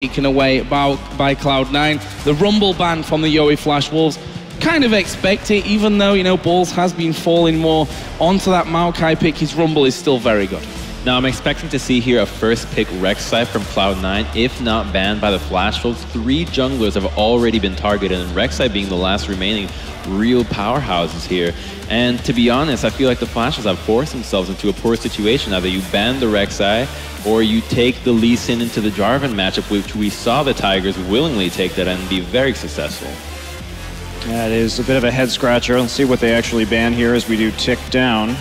taken away by Cloud9. The Rumble ban from the Yowie Flash Wolves, kind of expect it, even though, you know, Balls has been falling more onto that Maokai pick, his Rumble is still very good. Now I'm expecting to see here a first pick Rek'Sai from Cloud9, if not banned by the Flash Wolves. 3 junglers have already been targeted, and Rek'Sai being the last remaining real powerhouses here. And to be honest, I feel like the Flash Wolves have forced themselves into a poor situation. Either you ban the Rek'Sai, or you take the Lee Sin into the Jarvan matchup, which we saw the Tigers willingly take that and be very successful. That is a bit of a head scratcher. Let's see what they actually ban here as we do tick down.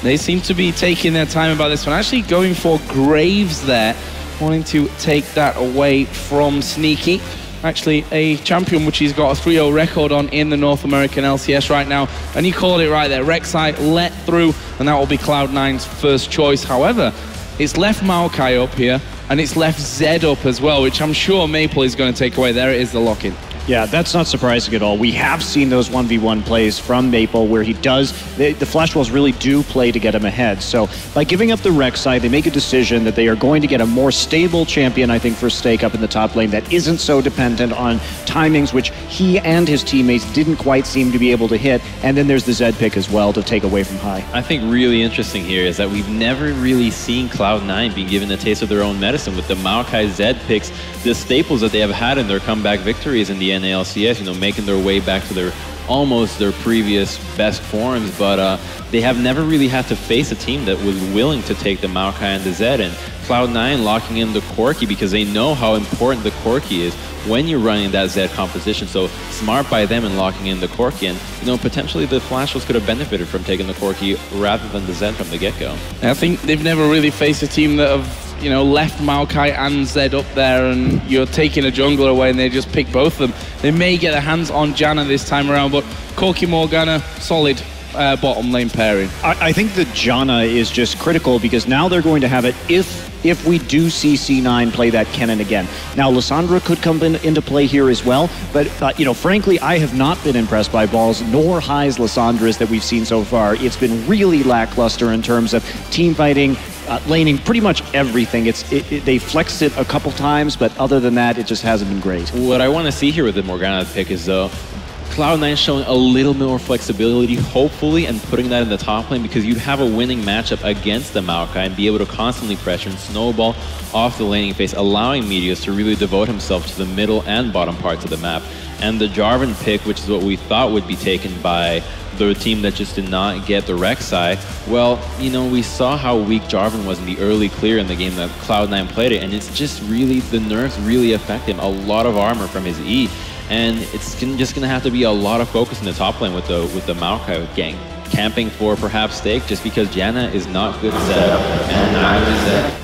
They seem to be taking their time about this one. Actually going for Graves there, wanting to take that away from Sneaky. Actually a champion which he's got a 3-0 record on in the North American LCS right now. And you called it right there. Rek'Sai let through, and that will be Cloud9's first choice. However, it's left Maokai up here, and it's left Zed up as well, which I'm sure Maple is going to take away. There it is, the lock-in. Yeah, that's not surprising at all. We have seen those 1v1 plays from Maple where he does, the Flash Wolves really do play to get him ahead. So by giving up the Rek'Sai, they make a decision that they are going to get a more stable champion, I think, for Stake up in the top lane that isn't so dependent on timings, which he and his teammates didn't quite seem to be able to hit. And then there's the Zed pick as well to take away from High. I think really interesting here is that we've never really seen Cloud9 being given a taste of their own medicine with the Maokai Zed picks, the staples that they have had in their comeback victories in the NALCS, you know, making their way back to their almost their previous best forms, but they have never really had to face a team that was willing to take the Maokai and the Zed, and Cloud9 locking in the Corki because they know how important the Corki is when you're running that Zed composition. So smart by them in locking in the Corki, and you know, potentially the Flash Wolves could have benefited from taking the Corki rather than the Zed from the get-go. I think they've never really faced a team that have, you know, left Maokai and Zed up there, and you're taking a jungler away and they just pick both of them. They may get their hands on Janna this time around, but Corki Morgana, solid bottom lane pairing. I think the Janna is just critical because now they're going to have it if we do see C9 play that Kennen again. Now, Lissandra could come into play here as well, but, you know, frankly, I have not been impressed by Balls nor High's Lissandras that we've seen so far. It's been really lackluster in terms of team fighting, laning, pretty much everything. They flexed it a couple times, but other than that, it just hasn't been great. What I want to see here with the Morgana pick is, though, Cloud9 showing a little bit more flexibility, hopefully, and putting that in the top lane because you'd have a winning matchup against the Maokai and be able to constantly pressure and snowball off the laning phase, allowing Meteos to really devote himself to the middle and bottom parts of the map. And the Jarvan pick, which is what we thought would be taken by the team that just did not get the Rek'Sai, well, you know, we saw how weak Jarvan was in the early clear in the game that Cloud9 played it, and it's just really, the nerfs really affect him. A lot of armor from his E. And it's just going to have to be a lot of focus in the top lane with the Maokai gang. Camping for perhaps Stake just because Janna is not good at setup and neither is Zed.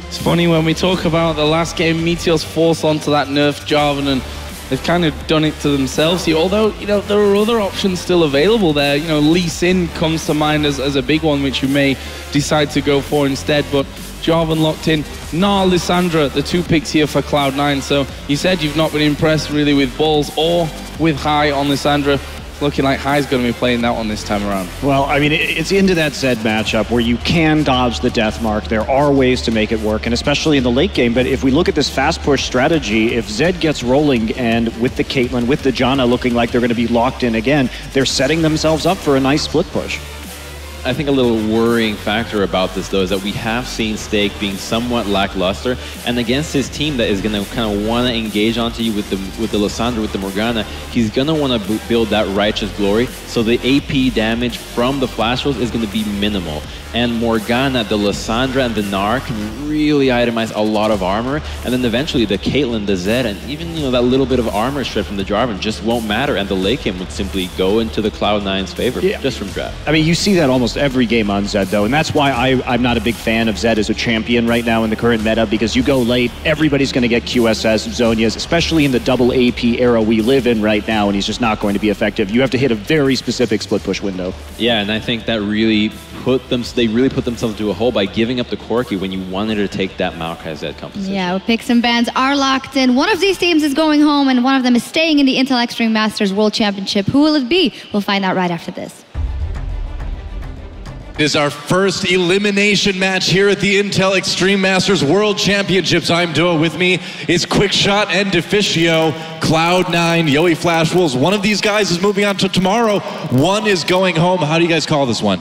It's funny when we talk about the last game, Meteos forced onto that nerf Jarvan, and they've kind of done it to themselves here. Although, you know, there are other options still available there. You know, Lee Sin comes to mind as a big one, which you may decide to go for instead. But Jarvan locked in. Gnar, Lissandra, the 2 picks here for Cloud9. So you said you've not been impressed really with Balls or with High on Lissandra. It's looking like High's going to be playing that one this time around. Well, I mean, it's into that Zed matchup where you can dodge the death mark. There are ways to make it work, and especially in the late game. But if we look at this fast push strategy, if Zed gets rolling and with the Caitlyn, with the Janna looking like they're going to be locked in again, they're setting themselves up for a nice split push. I think a little worrying factor about this, though, is that we have seen Stake being somewhat lackluster, and against his team that is going to kind of want to engage onto you with the Lissandra, with the Morgana, he's going to want to build that righteous glory, so the AP damage from the Flash Wolves is going to be minimal. And Morgana, the Lissandra, and the Gnar can really itemize a lot of armor, and then eventually the Caitlyn, the Zed, and even, you know, that little bit of armor shred from the Jarvan just won't matter, and the late game would simply go into the Cloud9's favor just from draft. I mean, you see that almost every game on Zed, though, and that's why I'm not a big fan of Zed as a champion right now in the current meta, because you go late, everybody's going to get QSS, Zhonya's, especially in the double AP era we live in right now, and he's just not going to be effective. You have to hit a very specific split push window. Yeah, and I think that really they really put themselves into a hole by giving up the Corki when you wanted to take that Maokai Zed composition. Yeah, picks and bans are locked in. One of these teams is going home, and one of them is staying in the Intel Extreme Masters World Championship. Who will it be? We'll find out right after this. It is our first elimination match here at the Intel Extreme Masters World Championships. I'm Doa. With me is QuickShot and Deficio. Cloud9, Yoey Flash Wolves. One of these guys is moving on to tomorrow. One is going home. How do you guys call this one?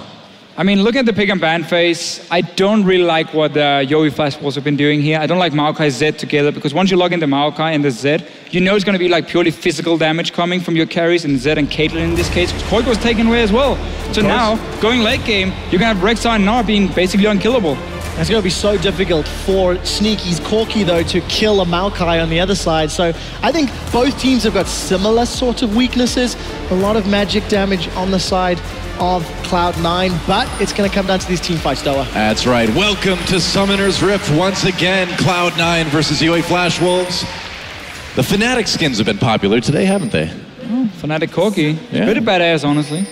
I mean, look at the pick and ban phase. I don't really like what Yoey Flash Wolves have been doing here. I don't like Maokai Z together, because once you log into Maokai and the Z, you know it's going to be like purely physical damage coming from your carries, and Z and Caitlyn in this case. Corki was taken away as well. So now, going late game, you're going to have Rek'Sai and Gnar being basically unkillable. It's going to be so difficult for Sneaky's Corki, though, to kill a Maokai on the other side. So I think both teams have got similar sort of weaknesses. A lot of magic damage on the side of Cloud9, but it's going to come down to these team fights, Doa. That's right. Welcome to Summoner's Rift once again. Cloud9 versus Yoey Flash Wolves. The Fnatic skins have been popular today, haven't they? Oh, Fnatic Corki. Yeah. Pretty badass, honestly.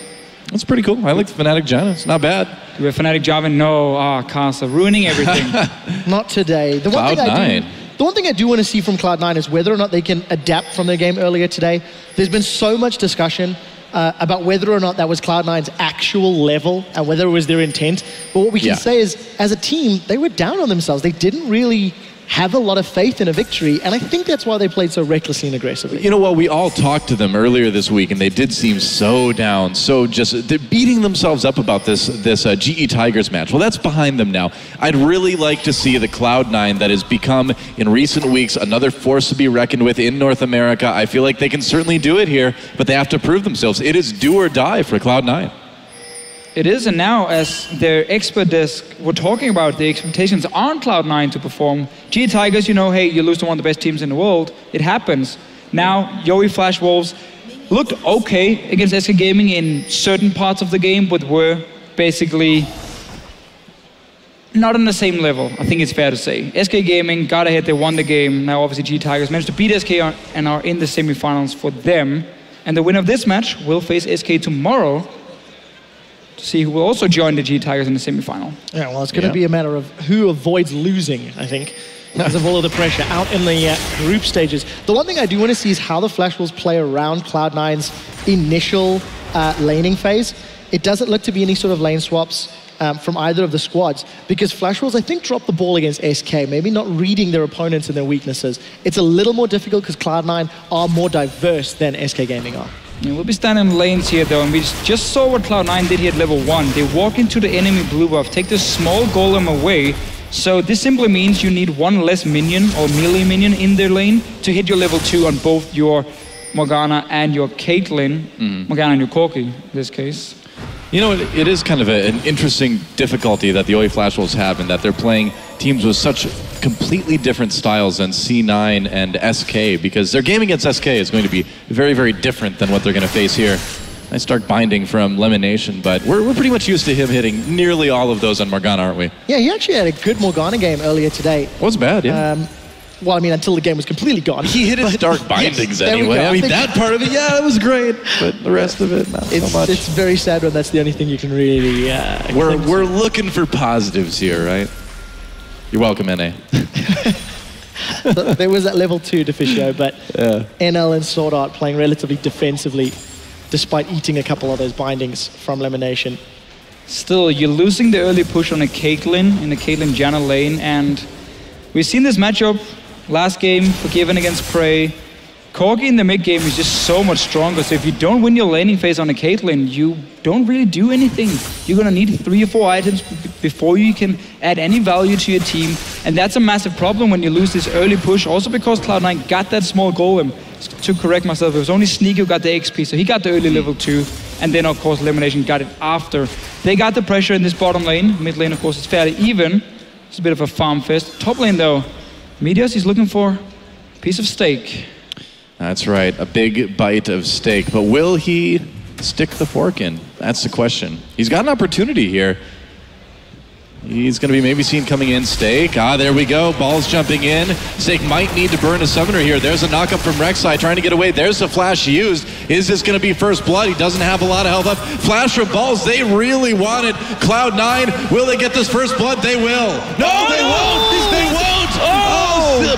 That's pretty cool. I like the Fnatic Janna. It's not bad. Do we have Fnatic Jarvan? No. Karsa, ruining everything. Not today. The one thing I do want to see from Cloud9 is whether or not they can adapt from their game earlier today. There's been so much discussion about whether or not that was Cloud9's actual level and whether it was their intent. But what we can say is, as a team, they were down on themselves. They didn't really have a lot of faith in a victory, and I think that's why they played so recklessly and aggressively. You know what, we all talked to them earlier this week, and they did seem so down, so just, they're beating themselves up about this GE Tigers match. Well, that's behind them now. I'd really like to see the Cloud9 that has become, in recent weeks, another force to be reckoned with in North America. I feel like they can certainly do it here, but they have to prove themselves. It is do or die for Cloud9. It is, and now as their expert desk were talking about, the expectations on Cloud9 to perform. GE Tigers, you know, hey, you lose to one of the best teams in the world. It happens. Now, Yoey Flash Wolves looked okay against SK Gaming in certain parts of the game, but were basically not on the same level, I think it's fair to say. SK Gaming got ahead, they won the game. Now, obviously, GE Tigers managed to beat SK and are in the semifinals for them. And the winner of this match will face SK tomorrow, to see who will also join the GE Tigers in the semifinal. Yeah, well, it's going to be a matter of who avoids losing, I think, because of all of the pressure out in the group stages. The one thing I do want to see is how the Flash Wolves play around Cloud9's initial laning phase. It doesn't look to be any sort of lane swaps from either of the squads, because Flash Wolves, I think, dropped the ball against SK, maybe not reading their opponents and their weaknesses. It's a little more difficult because Cloud9 are more diverse than SK Gaming are. Yeah, we'll be standing in lanes here though, and we just saw what Cloud9 did here at level 1. They walk into the enemy blue buff, take this small golem away. So this simply means you need one less minion or melee minion in their lane to hit your level 2 on both your Morgana and your Caitlyn. Morgana and your Corki in this case. You know, it is kind of an interesting difficulty that the Yoey Flash Wolves have in that they're playing teams with such completely different styles than C9 and SK, because their game against SK is going to be very, very different than what they're going to face here. Nice dark binding from LemonNation, but we're pretty much used to him hitting nearly all of those on Morgana, aren't we? Yeah, he actually had a good Morgana game earlier today. Wasn't bad, yeah. Well, I mean, until the game was completely gone. He hit his dark bindings anyway. I mean, that part of it, yeah, that was great. But the rest of it, not so much. It's very sad when that's the only thing you can really... We're looking for positives here, right? You're welcome, NA. There was that level 2 Deficio, but NL and SwordArt playing relatively defensively, despite eating a couple of those bindings from LemonNation. Still, you're losing the early push on a Caitlyn in the Caitlyn Janna lane, and we've seen this matchup last game, Forgiven against Prey. Corki in the mid game is just so much stronger, so if you don't win your laning phase on a Caitlyn, you don't really do anything. You're gonna need 3 or 4 items before you can add any value to your team, and that's a massive problem when you lose this early push, also because Cloud9 got that small golem. To correct myself, it was only Sneaky who got the XP, so he got the early level 2, and then of course elimination got it after. They got the pressure in this bottom lane. Mid lane, of course, is fairly even. It's a bit of a farm fest. Top lane though, Meteos is looking for a piece of steak. That's right, a big bite of steak. But will he stick the fork in? That's the question. He's got an opportunity here. He's going to be maybe seen coming in. Steak, there we go. Ball's jumping in. Steak might need to burn a summoner here. There's a knockup from Rek'Sai trying to get away. There's the flash used. Is this going to be first blood? He doesn't have a lot of health up. Flash from Balls, they really want it. Cloud9, will they get this first blood? They will. No, they won't. They won't.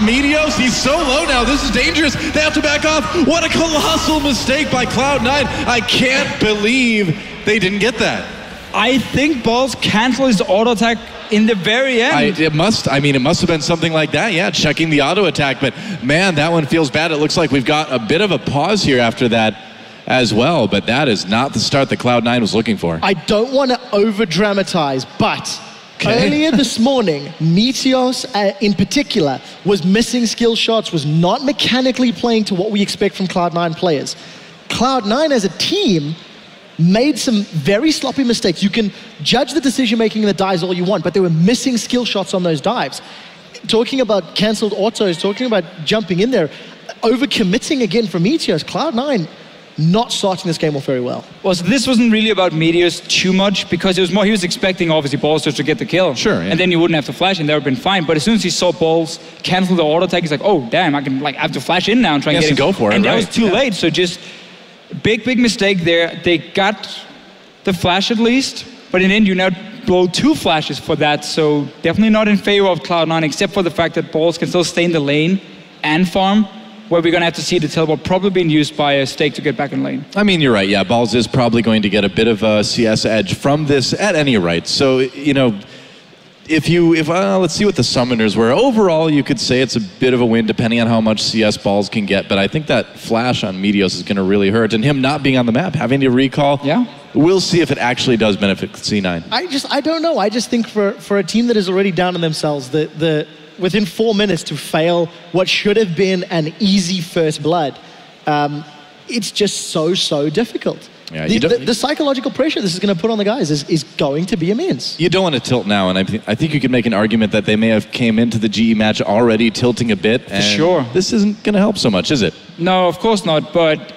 Meteos, he's so low now. This is dangerous. They have to back off. What a colossal mistake by Cloud9. I can't believe they didn't get that. I think Balls cancel his auto attack in the very end. It must have been something like that, yeah, checking the auto attack, but man, that one feels bad. It looks like we've got a bit of a pause here after that as well, but that is not the start that Cloud9 was looking for. I don't want to over-dramatize, but earlier this morning, Meteos in particular was missing skill shots, was not mechanically playing to what we expect from Cloud9 players. Cloud9 as a team made some very sloppy mistakes. You can judge the decision-making in the dives all you want, but they were missing skill shots on those dives. Talking about cancelled autos, talking about jumping in there, over-committing again from Meteos, Cloud9 not starting this game off very well. Well, so this wasn't really about Meteos too much, because it was more, he was expecting obviously Balls to get the kill. Sure, yeah. And then you wouldn't have to flash and that would have been fine. But as soon as he saw Balls cancel the auto attack, he's like, oh damn, I can like have to flash in now and try and get him. Go for it, and that right. was too late. So just big mistake there. They got the flash at least, but in the end you now blow 2 flashes for that. So definitely not in favor of Cloud9, except for the fact that Balls can still stay in the lane and farm, where we're going to have to see the teleport probably being used by a Stake to get back in lane. I mean, you're right. Yeah, Balls is probably going to get a bit of a CS edge from this at any rate. So, you know, let's see what the summoners were. Overall, you could say it's a bit of a win depending on how much CS Balls can get. But I think that flash on Meteos is going to really hurt. And him not being on the map, having to recall, yeah, we'll see if it actually does benefit C9. I don't know. I just think for a team that is already down on themselves, within 4 minutes to fail what should have been an easy first blood, it's just so difficult. Yeah, the psychological pressure this is going to put on the guys is going to be immense. You don't want to tilt now, and I think you could make an argument that they may have came into the GE match already tilting a bit. And sure. This isn't going to help so much, is it? No, of course not, but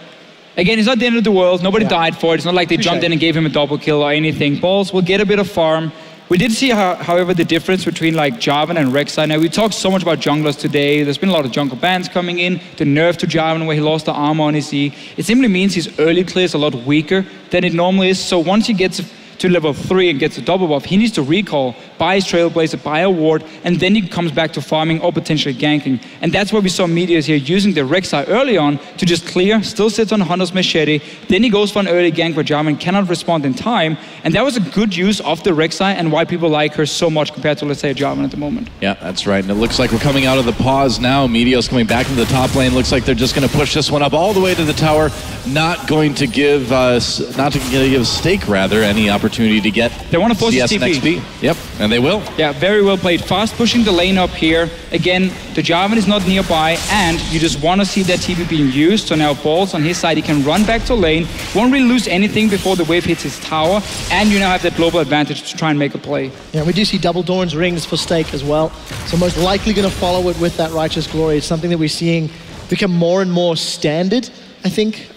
again, it's not the end of the world. Nobody died for it. It's not like they jumped in and gave him a double kill or anything. Balls will get a bit of farm. We did see, however, the difference between like Jarvan and Rek'Sai. Now, we talked so much about junglers today. There's been a lot of jungle bans coming in. The nerf to Jarvan where he lost the armor on his E. It simply means his early clear is a lot weaker than it normally is. So once he gets to level 3 and gets a double buff, he needs to recall, buy his Trailblazer, buy a ward, and then he comes back to farming or potentially ganking. And that's where we saw Meteos here using the Rek'Sai early on to just clear, still sits on Hunter's Machete, then he goes for an early gank where Jarvan cannot respond in time, and that was a good use of the Rek'Sai and why people like her so much compared to, let's say, Jarvan at the moment. Yeah, that's right, and it looks like we're coming out of the pause now. Meteos coming back into the top lane. Looks like they're just going to push this one up all the way to the tower, not going to give Stake, rather, any opportunity to get they want to force CS TP. next beat. Yep, and they will. Yeah, very well played. Fast pushing the lane up here. Again, the Jarvan is not nearby, and you just want to see that TP being used. So now Balls on his side, he can run back to lane, won't really lose anything before the wave hits his tower, and you now have that global advantage to try and make a play. Yeah, we do see double Dawn's rings for Stake as well. So most likely going to follow it with that Righteous Glory. It's something that we're seeing become more and more standard, I think,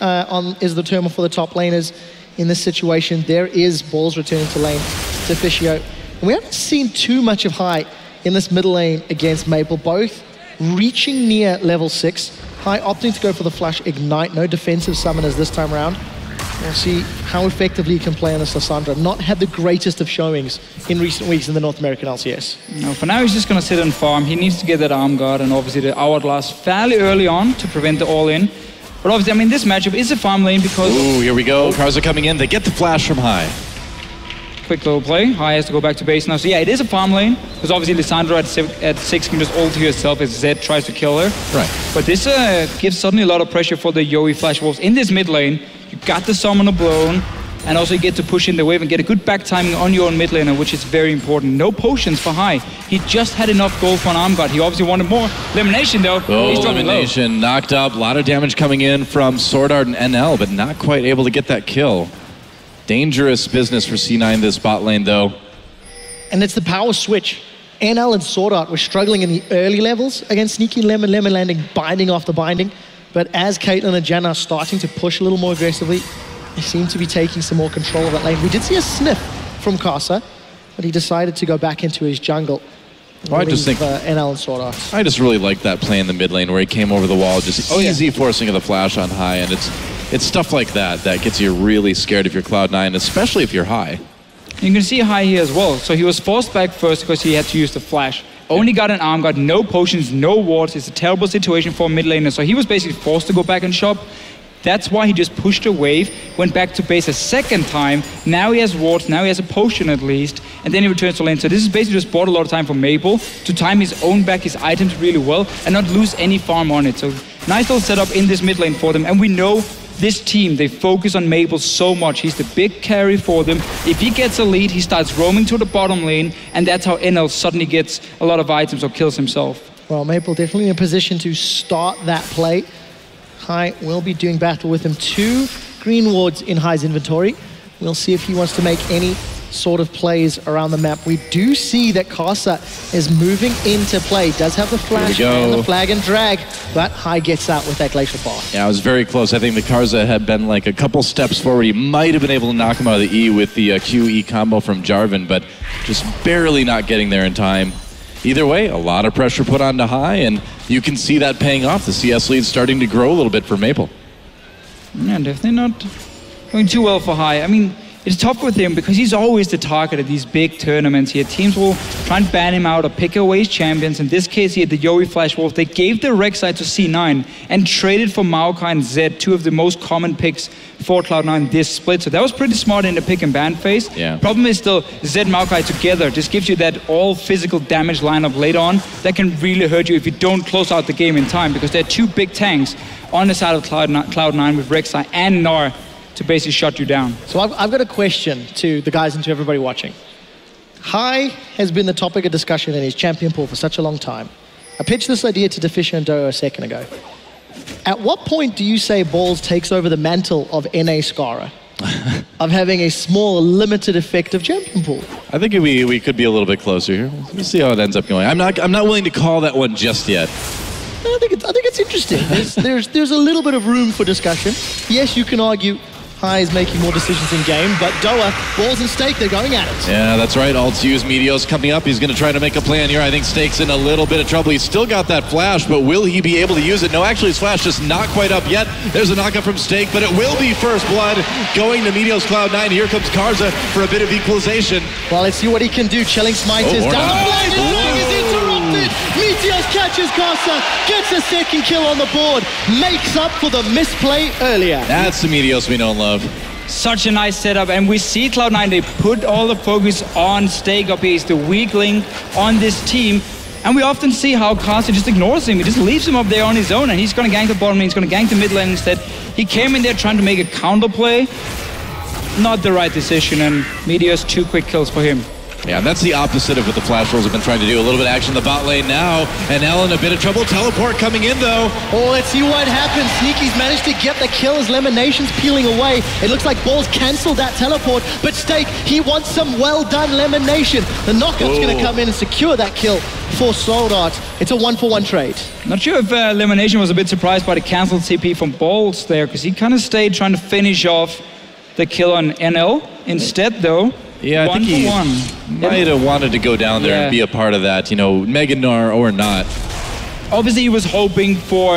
is the term for the top laners. In this situation, there is Balls returning to lane, Deficio. And we haven't seen too much of High in this middle lane against Maple, both reaching near level 6. High opting to go for the flash ignite, no defensive summoners this time around. We'll see how effectively he can play on this Lissandra. Not had the greatest of showings in recent weeks in the North American LCS. No, for now he's just going to sit and farm. He needs to get that arm guard and obviously the hourglass fairly early on to prevent the all-in. But obviously, I mean, this matchup is a farm lane because... Ooh, here we go. Karsa coming in. They get the flash from High. Quick little play. High has to go back to base now. So yeah, it is a farm lane. Because obviously Lissandra at 6 can just ult herself as Zed tries to kill her. Right. But this gives suddenly a lot of pressure for the Yowie Flash Wolves. In this mid lane, you got the summoner blown. And also you get to push in the wave and get a good back timing on your own mid laner, which is very important. No potions for High. He just had enough gold for an arm guard. He obviously wanted more. Elimination though. Oh, he's dropping low. Elimination knocked up. A lot of damage coming in from SwordArt and NL, but not quite able to get that kill. Dangerous business for C9 this bot lane though. And it's the power switch. NL and SwordArt were struggling in the early levels against Sneaky Lemon landing, binding after binding. But as Caitlyn and Janna are starting to push a little more aggressively, they seem to be taking some more control of that lane. We did see a sniff from Karsa, but he decided to go back into his jungle. Well, I just think NL and SwordArt. I just really like that play in the mid lane where he came over the wall, just easy forcing of the flash on High, and it's stuff like that that gets you really scared if you're Cloud9, especially if you're High. You can see High here as well. So he was forced back first because he had to use the flash. Only got an arm guard, no potions, no wards. It's a terrible situation for a mid laner. So he was basically forced to go back and shop. That's why he just pushed a wave, went back to base a second time. Now he has wards, now he has a potion at least, and then he returns to lane. So this is basically just bought a lot of time for Maple to time his own back, his items really well, and not lose any farm on it. So nice little setup in this mid lane for them. And we know this team, they focus on Maple so much. He's the big carry for them. If he gets a lead, he starts roaming to the bottom lane, and that's how NL suddenly gets a lot of items or kills himself. Well, Maple definitely in a position to start that play. Hai will be doing battle with him. 2 green wards in Hai's inventory. We'll see if he wants to make any sort of plays around the map. We do see that Karsa is moving into play. Does have the flash and the flag and drag, but Hai gets out with that glacial path. Yeah, it was very close. I think the Karsa had been like a couple steps forward. He might have been able to knock him out of the E with the QE combo from Jarvan, but just barely not getting there in time. Either way, a lot of pressure put onto Hai, and you can see that paying off. The CS lead starting to grow a little bit for Maple. Yeah, definitely not going too well for Hai. I mean, it's tough with him because he's always the target of these big tournaments here. Teams will try and ban him out or pick away his champions. In this case, he had the Yowie Flash Wolf. They gave the Rek'Sai to C9 and traded for Maokai and Zed, 2 of the most common picks for Cloud9 this split. So that was pretty smart in the pick and ban phase. Yeah. Problem is still Zed Maokai together just gives you that all physical damage lineup later on that can really hurt you if you don't close out the game in time, because they're 2 big tanks on the side of Cloud9 with Rek'Sai and Gnar to basically shut you down. So I've got a question to the guys and to everybody watching. Hai has been the topic of discussion in his champion pool for such a long time. I pitched this idea to Deficio and Doe a second ago. At what point do you say Balls takes over the mantle of NA Scara? Of having a small, limited effective champion pool? I think we could be a little bit closer here. We'll see how it ends up going. I'm not willing to call that one just yet. I think it's interesting. There's a little bit of room for discussion. Yes, you can argue Hai is making more decisions in game, but Doa, Balls and Stake, they're going at it. Yeah, that's right. Alt's use Meteos coming up. He's going to try to make a plan here. I think Stake's in a little bit of trouble. He's still got that flash, but will he be able to use it? No, actually his flash just not quite up yet. There's a knockup from Stake, but it will be first blood going to Meteos Cloud9. Here comes Karsa for a bit of equalization. Well, let's see what he can do. Chilling Smite is down the flag, and Stake is interrupted. Meteos catches Karsa, gets a second kill on the board, makes up for the misplay earlier. That's the Meteos we know and love. Such a nice setup, and we see Cloud9, they put all the focus on Stake up here. He's the weak link on this team, and we often see how Karsa just ignores him. He just leaves him up there on his own, and he's going to gank the bottom lane, he's going to gank the mid lane instead. He came in there trying to make a counter play. Not the right decision, and Meteos 2 quick kills for him. Yeah, and that's the opposite of what the Flash Rolls have been trying to do. A little bit of action in the bot lane now, and L in a bit of trouble. Teleport coming in, though. Oh, let's see what happens. Sneaky's managed to get the kill as LemonNation's peeling away. It looks like Balls cancelled that teleport, but Stake, he wants some well-done LemonNation. The knockup's going to come in and secure that kill for SwordArt. It's a 1-for-1 trade. Not sure if LemonNation was a bit surprised by the cancelled CP from Balls there, because he kind of stayed trying to finish off the kill on NL. Instead, though, yeah, I think he might have wanted to go down there and be a part of that, you know, Mega Gnar or not. Obviously, he was hoping for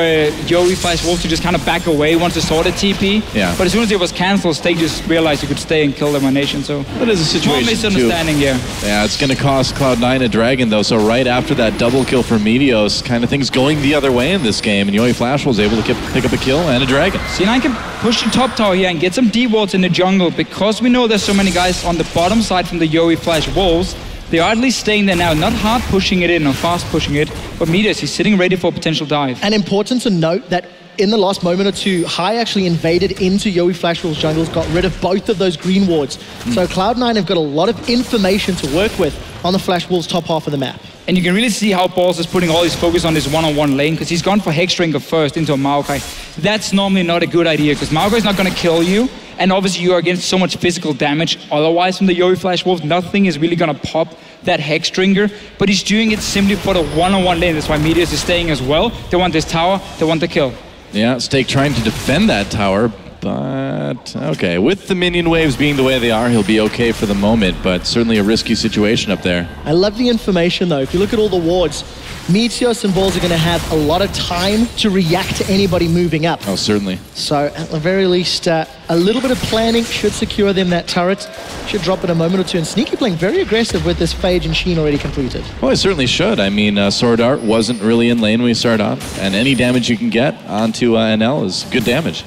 Yowie Flash Wolf to just kind of back away once he saw the TP. Yeah. But as soon as it was cancelled, Stake just realized he could stay and kill LemonNation. So that is a situation misunderstanding here. Yeah, it's going to cost Cloud9 a dragon, though. So right after that double kill for Meteos, kind of things going the other way in this game. And Yowie Flash was able to pick up a kill and a dragon. C9 can push the top tower here and get some D-wards in the jungle. Because we know there's so many guys on the bottom side from the Yowie Flash Wolves, they are at least staying there now, not hard pushing it in or fast pushing it, but Meteos, he's sitting ready for a potential dive. And important to note that in the last moment or two, Hai actually invaded into Yowie Flash Wolf's jungles, got rid of both of those green wards. So Cloud9 have got a lot of information to work with on the Flash Wolf's top half of the map. And you can really see how Balls is putting all his focus on this one-on-one lane, because he's gone for Hexdrinker first into a Maokai. That's normally not a good idea, because Maokai is not going to kill you, and obviously you are against so much physical damage otherwise from the Yowie Flash Wolf. Nothing is really going to pop that Hexdrinker, but he's doing it simply for the one-on-one lane. That's why Meteos is staying as well. They want this tower, they want the kill. Yeah, Stake trying to defend that tower, but okay. With the minion waves being the way they are, he'll be okay for the moment, but certainly a risky situation up there. I love the information, though. If you look at all the wards, Meteos and Balls are going to have a lot of time to react to anybody moving up. Oh, certainly. So, at the very least, a little bit of planning should secure them that turret. Should drop in a moment or two. And Sneaky playing very aggressive with this Phage and Sheen already completed. Well, it certainly should. I mean, SwordArt wasn't really in lane when we started off, and any damage you can get onto NL is good damage.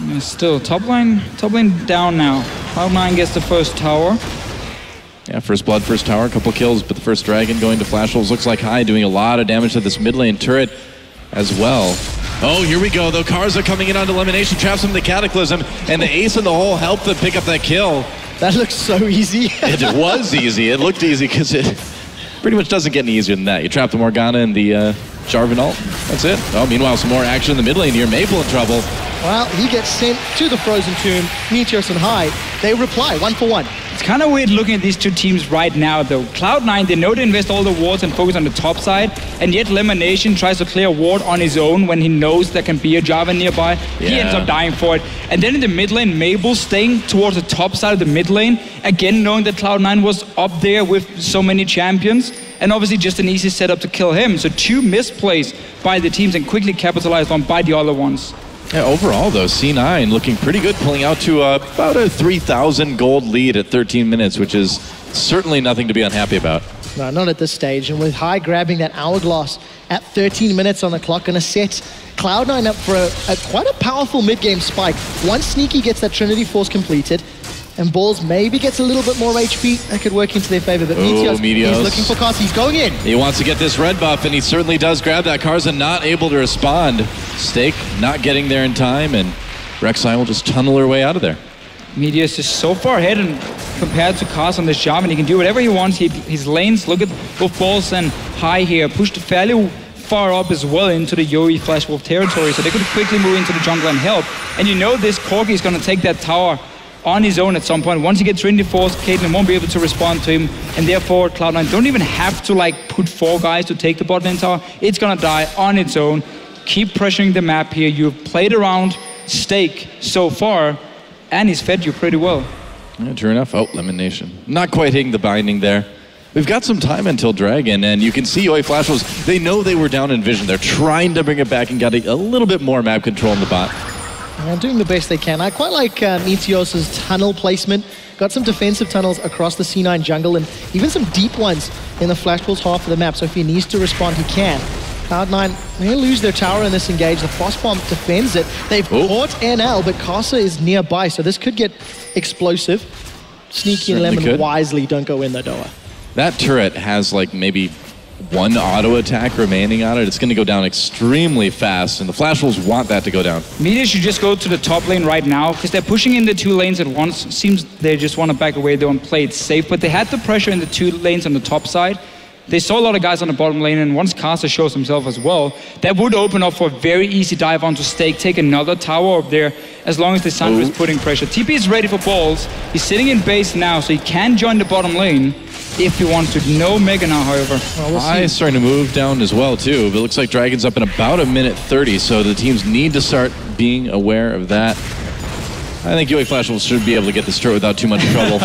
Yeah, still, top lane down now. Cloud9 gets the first tower. Yeah, first blood, first tower, a couple kills, but the first dragon going to Flash Wolves. Looks like High doing a lot of damage to this mid lane turret as well. Oh, here we go, though. Karsa coming in onto elimination, traps him in the Cataclysm, and the ace in the hole helped them pick up that kill. That looks so easy. It was easy. It looked easy because it pretty much doesn't get any easier than that. You trap the Morgana and the Jarvan ult. That's it. Oh, meanwhile, some more action in the mid lane here. Maple in trouble. Well, he gets sent to the Frozen Tomb. Meteos and High, they reply 1-for-1. It's kind of weird looking at these two teams right now, though. Cloud9, they know to invest all the wards and focus on the top side, and yet LemonNation tries to clear a ward on his own when he knows there can be a Jarvan nearby. Yeah. He ends up dying for it. And then in the mid lane, Mabel staying towards the top side of the mid lane, again knowing that Cloud9 was up there with so many champions, and obviously just an easy setup to kill him. So two misplays by the teams and quickly capitalized on by the other ones. Yeah, overall, though, C9 looking pretty good, pulling out to about a 3,000 gold lead at 13 minutes, which is certainly nothing to be unhappy about. No, not at this stage. And with High grabbing that hourglass at 13 minutes on the clock, going to set Cloud9 up for quite a powerful mid-game spike. Once Sneaky gets that Trinity Force completed, and Balls maybe gets a little bit more HP, that could work into their favor. But Meteos, he's looking for Karsa. He's going in. He wants to get this red buff, and he certainly does grab that. Karsa not able to respond. Stake not getting there in time, and Rek'Sai will just tunnel her way out of there. Meteos is so far ahead and compared to Karsa on this job, and he can do whatever he wants. His lanes, look at both Balls and High here, pushed fairly far up as well into the Yoi Flash Wolf territory, so they could quickly move into the jungle and help. And you know this Corki is going to take that tower on his own at some point. Once he gets Trinity Force, Caitlyn won't be able to respond to him, and therefore Cloud9 don't even have to like put 4 guys to take the bot lane tower. It's gonna die on its own. Keep pressuring the map here. You've played around Stake so far, and he's fed you pretty well. Yeah, true enough. Oh, LemonNation. Not quite hitting the binding there. We've got some time until Dragon, and you can see Yoi Flash Wolves, they know they were down in vision. They're trying to bring it back and got a little bit more map control in the bot. Doing the best they can. I quite like Meteos' tunnel placement. Got some defensive tunnels across the C9 jungle and even some deep ones in the Flash Wolves half of the map, so if he needs to respond, he can. Cloud9, they lose their tower in this engage. The Frost Bomb defends it. They've caught NL, but Karsa is nearby, so this could get explosive. Sneaky and Lemon wisely don't go in the door. That turret has like maybe 1 auto attack remaining on it. It's going to go down extremely fast, and the Flash Wolves want that to go down. Meteos should just go to the top lane right now, because they're pushing in the 2 lanes at once. Seems they just want to back away, they want to play it safe, but they had the pressure in the 2 lanes on the top side. They saw a lot of guys on the bottom lane, and once Karsa shows himself as well, that would open up for a very easy dive onto Stake, take another tower up there, as long as Lissandra is putting pressure. TP is ready for Balls. He's sitting in base now, so he can join the bottom lane if he wants to. No Meganar, however. Well, High is starting to move down as well, too. But it looks like Dragon's up in about 1:30, so the teams need to start being aware of that. I think Yoi Flash Wolves should be able to get this turret without too much trouble.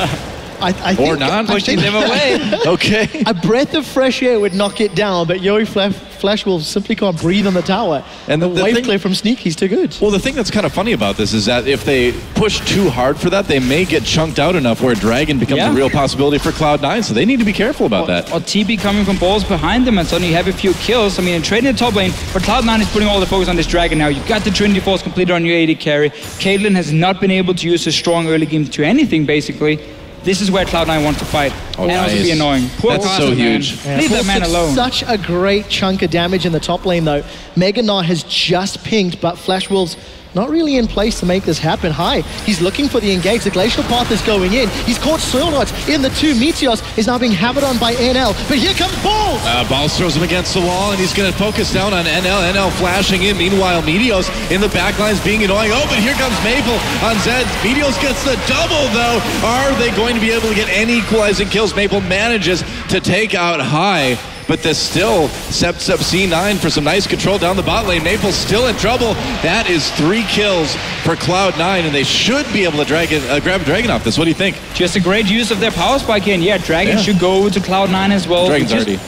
I or not, pushing them away. Okay. A breath of fresh air would knock it down, but Yoi Flash Wolves simply can't breathe on the tower. And the wave clear from Sneak, he's too good. Well, the thing that's kind of funny about this is that if they push too hard for that, they may get chunked out enough where Dragon becomes a real possibility for Cloud9, so they need to be careful about that. Or TP coming from Balls behind them, and suddenly you have a few kills. I mean, trading the top lane, but Cloud9 is putting all the focus on this Dragon now. You've got the Trinity Force completed on your AD carry. Caitlyn has not been able to use a strong early game to anything, basically. This is where Cloud9 wants to fight, and also be annoying. Poor That's Karsa, so huge. Man. Leave that man alone. Such a great chunk of damage in the top lane, though. Meganar has just pinged, but Flash Wolves not really in place to make this happen. High, he's looking for the engage. The Glacial Path is going in. He's caught SwordArt in the 2. Meteos is now being hammered on by NL, but here comes Balls! Balls throws him against the wall, and he's going to focus down on NL. NL flashing in. Meanwhile, Meteos in the backlines being annoying. Oh, but here comes Maple on Zed. Meteos gets the double, though. Are they going to be able to get any equalizing kills? Maple manages to take out High, but this still sets up C9 for some nice control down the bot lane. Maple's still in trouble. That is 3 kills for Cloud9, and they should be able to grab a Dragon off this. What do you think? Just a great use of their power spike here, and yeah, Dragon should go to Cloud9 as well. Dragon's already...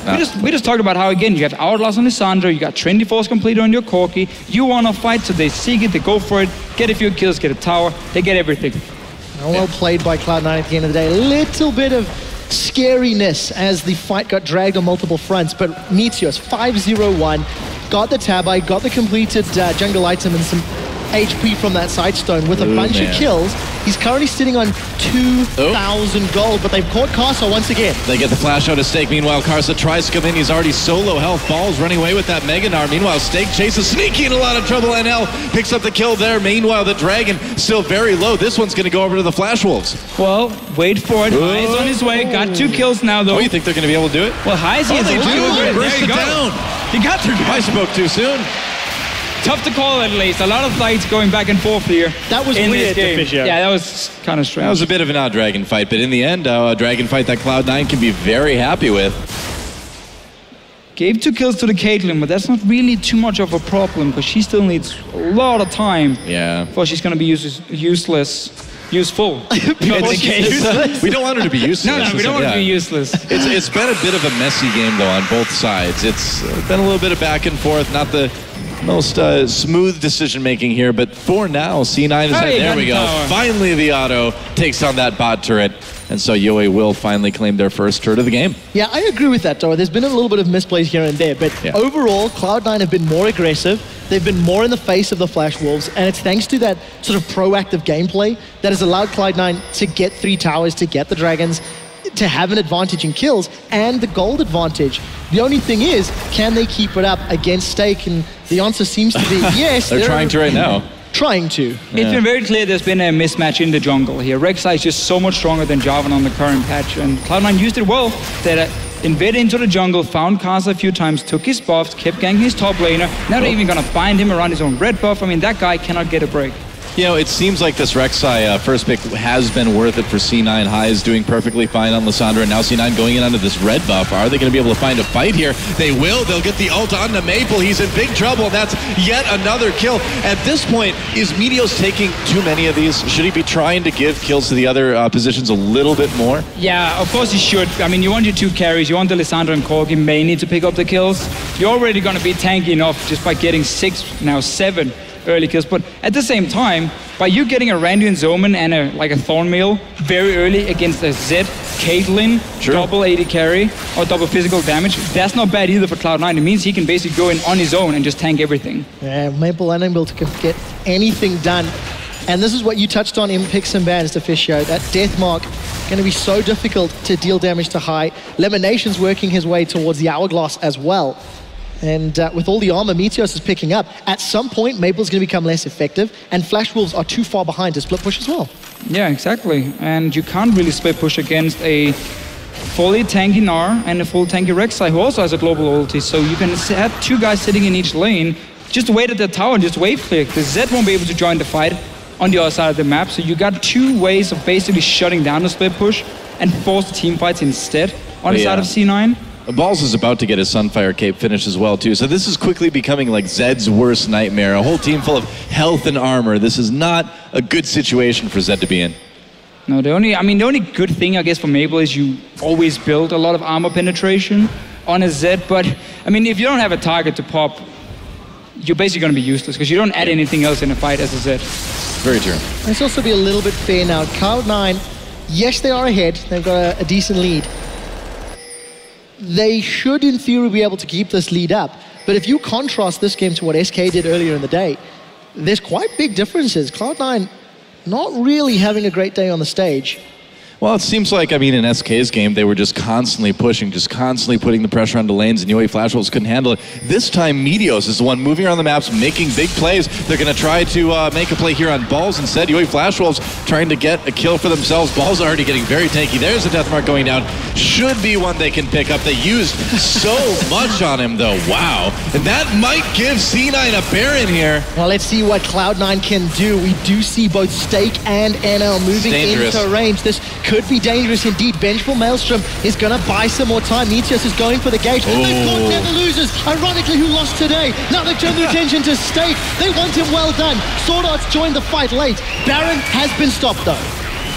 We just talked about how, again, you got Hourglass on Lissandra, you got Trinity Force completed on your Corki. You want to fight, so they seek it, they go for it, get a few kills, get a tower, they get everything. Well played by Cloud9 at the end of the day. A little bit of scariness as the fight got dragged on multiple fronts, but Meteos 5-0-1 got the tab, got the completed jungle item and some HP from that side stone with a bunch of kills. He's currently sitting on 2,000 gold, but they've caught Karsa once again. They get the flash out of Stake. Meanwhile, Karsa tries to come in. He's already so low health. Ball's running away with that Mega Gnar. Meanwhile, Stake chases Sneaky in a lot of trouble. NL picks up the kill there. Meanwhile, the Dragon still very low. This one's going to go over to the Flash Wolves. Well, wait for it. High's on his way. Got 2 kills now, though. Oh, you think they're going to be able to do it? Well, High's they do. There Burst you it go. down. He got through. I spoke too soon. Tough to call at least. A lot of fights going back and forth here. That was in weird, this game. Deficio. Yeah, that was kind of strange. That was a bit of an odd Dragon fight, but in the end, a Dragon fight that Cloud9 can be very happy with. Gave 2 kills to the Caitlyn, but that's not really too much of a problem because she still needs a lot of time. Yeah. Before she's going to be useful. We don't want her to be useless. No, we don't want her to be useless. It's been a bit of a messy game, though, on both sides. It's been a little bit of back and forth, not the most smooth decision-making here, but for now, C9 is there we go. Power. Finally, the auto takes on that bot turret, and so Yoe will finally claim their first turret of the game. Yeah, I agree with that, Dora. There's been a little bit of misplays here and there, but overall, Cloud9 have been more aggressive. They've been more in the face of the Flash Wolves, and it's thanks to that sort of proactive gameplay that has allowed Cloud9 to get 3 towers, to get the Dragons, to have an advantage in kills and the gold advantage. The only thing is, can they keep it up against Stake? And the answer seems to be yes. They're trying to right now. Trying to. It's been very clear there's been a mismatch in the jungle here. Rek'Sai is just so much stronger than Jarvan on the current patch, and Cloud9 used it well. They invaded into the jungle, found Karsa a few times, took his buffs, kept ganking his top laner. Now they're even going to bind him around his own red buff. I mean, that guy cannot get a break. You know, it seems like this Rek'Sai first pick has been worth it for C9. High is doing perfectly fine on Lissandra, and now C9 going in onto this red buff. Are they going to be able to find a fight here? They will. They'll get the ult onto Maple. He's in big trouble. That's yet another kill. At this point, is Meteos taking too many of these? Should he be trying to give kills to the other positions a little bit more? Yeah, of course he should. I mean, you want your 2 carries. You want the Lissandra and Corki may need to pick up the kills. You're already going to be tanky enough just by getting 6, now 7 early kills, but at the same time, by you getting a Randuin's Omen and a Thornmail very early against a Zed, Caitlyn, double AD carry, or double physical damage, that's not bad either for Cloud9. It means he can basically go in on his own and just tank everything. Yeah, Maple unable to get anything done. And this is what you touched on in picks and bans, Deficio. That death mark going to be so difficult to deal damage to High. LemonNation's working his way towards the hourglass as well. And with all the armor Meteos is picking up, at some point Maple's going to become less effective, and Flash Wolves are too far behind to split push as well. Yeah, exactly. And you can't really split push against a fully tanky Gnar and a full tanky Rek'Sai, who also has a global ulti. So you can have 2 guys sitting in each lane, just wait at the tower and just wave click. The Zed won't be able to join the fight on the other side of the map. So you got 2 ways of basically shutting down the split push and force the team fights instead on the side of C9. Balls is about to get his Sunfire Cape finish as well, too. So this is quickly becoming like Zed's worst nightmare. A whole team full of health and armor. This is not a good situation for Zed to be in. No, the only good thing, I guess, for Maple is you always build a lot of armor penetration on a Zed. But, I mean, if you don't have a target to pop, you're basically going to be useless because you don't add anything else in a fight as a Zed. Very true. Let's also be a little bit fair now. Cloud9, yes, they are ahead. They've got a decent lead. They should, in theory, be able to keep this lead up. But if you contrast this game to what SK did earlier in the day, there's quite big differences. Cloud9 not really having a great day on the stage. Well, it seems like, I mean, in SK's game, they were just constantly pushing, just constantly putting the pressure onto lanes, and Yoe Flash Wolves couldn't handle it. This time, Meteos is the one moving around the maps, making big plays. They're going to try to make a play here on Balls instead. Yoe Flash Wolves trying to get a kill for themselves. Balls already getting very tanky. There's a death mark going down. Should be one they can pick up. They used so much on him, though. Wow. And that might give C9 a Baron here. Well, let's see what Cloud9 can do. We do see both Stake and NL moving into range. This could be dangerous indeed. Vengeful Maelstrom is going to buy some more time. Meteos is going for the gate. They've caught Never Losers, ironically, who lost today. Now they've turned their attention to Stake. They want him well done. SwordArt's joined the fight late. Baron has been stopped, though.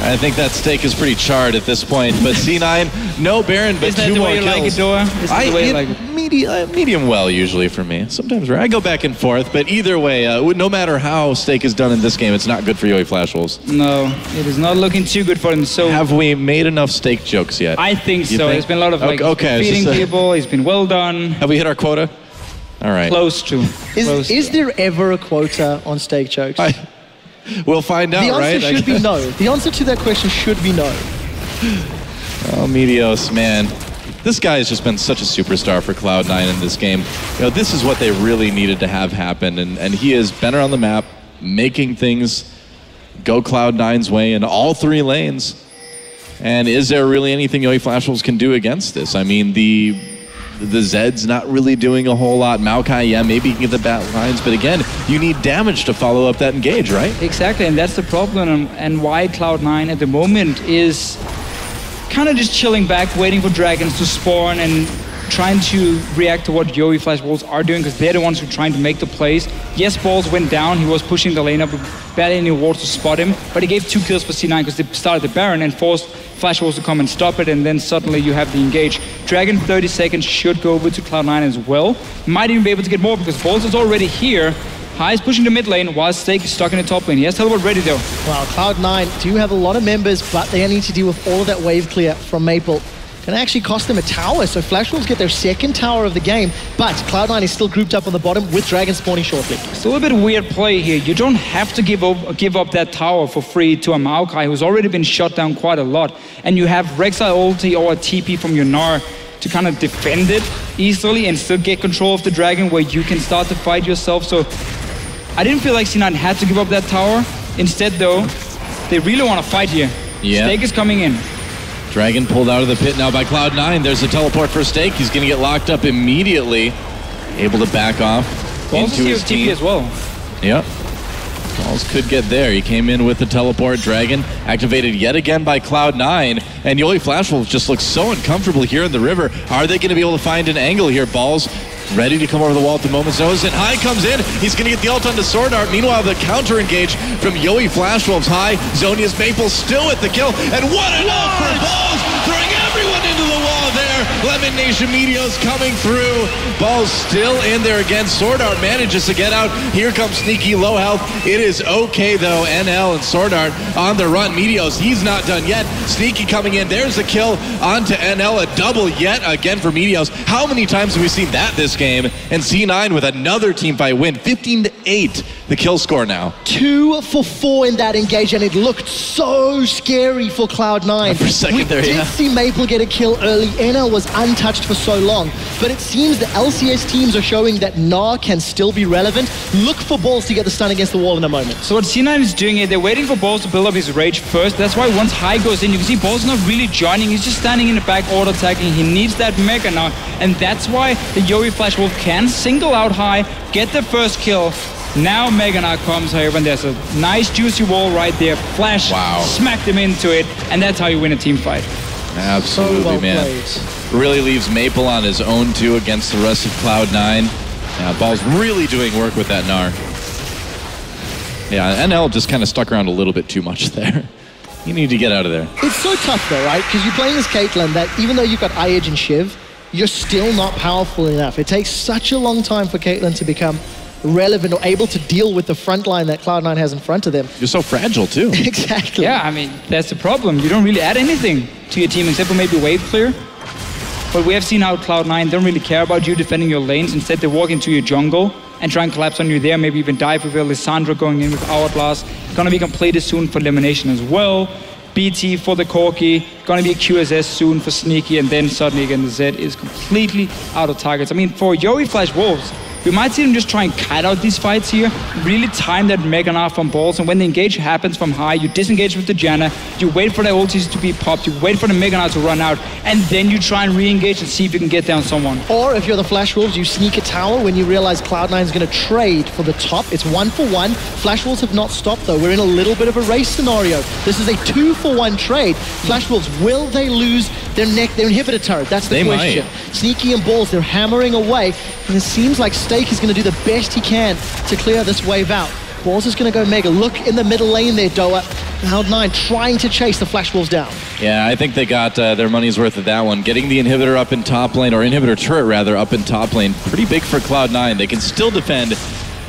I think that Stake is pretty charred at this point, but C9, no Baron, but 2 more kills. Like it, Dora? Is that the way you like it? Medium well, usually for me. Sometimes I go back and forth, but either way, no matter how Stake is done in this game, it's not good for Yoe Flash Wolves. No, it is not looking too good for him. So have we made enough Stake jokes yet? I think so. There's been a lot of feeding people. He's been well done. Have we hit our quota? All right. Close to. Is there ever a quota on steak chokes? We'll find out, the right? answer should be no. The answer to that question should be no. Oh, Meteos, man. This guy has just been such a superstar for Cloud9 in this game. You know, this is what they really needed to have happen, and he has been around the map, making things go Cloud9's way in all 3 lanes. And is there really anything YFW can do against this? I mean, the Zed's not really doing a whole lot. Maokai, yeah, maybe you can get the bat lines, but again, you need damage to follow up that engage, right? Exactly, and that's the problem, and why Cloud9 at the moment is kind of just chilling back, waiting for dragons to spawn and trying to react to what YFW are doing, because they're the ones who are trying to make the plays. Yes, Balls went down, he was pushing the lane up, barely any wards to spot him, but he gave 2 kills for C9 because they started the Baron and forced Flash Wolves to come and stop it, and then suddenly you have the engage. Dragon 30 seconds should go over to Cloud9 as well. Might even be able to get more because Balls is already here. High is pushing the mid lane while Steak is stuck in the top lane. He has teleport ready though. Wow, Cloud9 do have a lot of members, but they need to deal with all of that wave clear from Maple. Can actually cost them a tower, so Flash Wolves get their 2nd tower of the game, but Cloud9 is still grouped up on the bottom with Dragon spawning shortly. It's a little bit of a weird play here. You don't have to give up that tower for free to a Maokai who's already been shot down quite a lot, and you have Rek'Sai ulti or a TP from your Gnar to kind of defend it easily and still get control of the Dragon where you can start to fight yourself. So I didn't feel like C9 had to give up that tower. Instead though, they really want to fight here. Yeah. Steak is coming in. Dragon pulled out of the pit now by Cloud9. There's a teleport for Steak. He's going to get locked up immediately. Able to back off into his team. TP as well. Yep. Balls could get there. He came in with the teleport. Dragon activated yet again by Cloud9. And YFW just looks so uncomfortable here in the river. Are they going to be able to find an angle here? Balls ready to come over the wall at the moment's notice, and High comes in. He's going to get the ult onto SwordArt. Meanwhile, the counter engage from YFW. High, Zonia's Maple still with the kill, and what an ult for Balls, throwing everyone into the wall there. LemonNation Meteos coming through. Balls still in there again. SwordArt manages to get out. Here comes Sneaky, low health. It is okay though. NL and SwordArt on the run. Meteos, he's not done yet. Sneaky coming in. There's a kill onto NL. A double yet again for Meteos. How many times have we seen that this game? And C9 with another teamfight win. 15-8 the kill score now. 2 for 4 in that engage, and it looked so scary for Cloud9. For a second there, we did see Maple get a kill early. NL was untouched for so long, but it seems the LCS teams are showing that Gnar can still be relevant. Look for Balls to get the stun against the wall in a moment. So what C9 is doing here, they're waiting for Balls to build up his rage first. That's why once High goes in, you can see Balls not really joining. He's just standing in the back auto attacking. He needs that mega now, and that's why the YFW can single out High, get the first kill. Now Gnar comes, however, and there's a nice juicy wall right there. Flash, smacked him into it, and that's how you win a team fight. Absolutely, so well man. played. Really leaves Maple on his own too against the rest of Cloud9. Yeah, Ball's really doing work with that Gnar. Yeah, NL just kind of stuck around a little bit too much there. You need to get out of there. It's so tough though, right? Because you're playing as Caitlyn that even though you've got Edge and Shiv, you're still not powerful enough. It takes such a long time for Caitlyn to become relevant or able to deal with the front line that Cloud9 has in front of them. You're so fragile too. Exactly. Yeah, I mean, that's the problem. You don't really add anything to your team except for maybe wave clear. But we have seen how Cloud9 don't really care about you defending your lanes. Instead, they walk into your jungle and try and collapse on you there, maybe even dive with Lissandra going in with Hourglass. Gonna be completed soon for elimination as well. BT for the Corki, gonna be a QSS soon for Sneaky, and then suddenly again the Zed is completely out of targets. I mean, for YFW, we might see them just try and kite out these fights here, really time that Gnar from Balls, and when the engage happens from High, you disengage with the Janna, you wait for the ultis to be popped, you wait for the Gnar to run out, and then you try and re-engage and see if you can get down someone. Or if you're the Flash Wolves, you sneak a tower when you realize Cloud9 is going to trade for the top. It's 1 for 1. Flash Wolves have not stopped though. We're in a little bit of a race scenario. This is a 2 for 1 trade. Flash Wolves, will they lose their inhibitor turret? That's the question. Might. Sneaky and Balls, they're hammering away, and it seems like Steak is going to do the best he can to clear this wave out. Balls is going to go mega. Look in the middle lane there, Doa. Cloud9 trying to chase the Flash Wolves down. Yeah, I think they got their money's worth of that one. Getting the inhibitor up in top lane, or inhibitor turret rather, up in top lane. Pretty big for Cloud9. They can still defend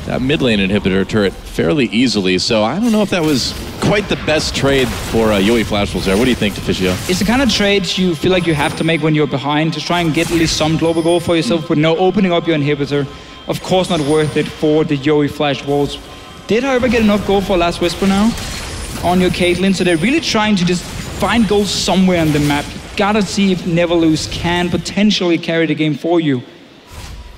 that mid lane inhibitor turret fairly easily. So I don't know if that was quite the best trade for YFW there. What do you think, Deficio? It's the kind of trades you feel like you have to make when you're behind to try and get at least some global goal for yourself with no opening up your inhibitor. of course not worth it for the Yoi Flash Walls. Did, however, get enough gold for Last Whisper now on your Caitlyn, so they're really trying to just find gold somewhere on the map. Gotta see if Never Lose can potentially carry the game for you.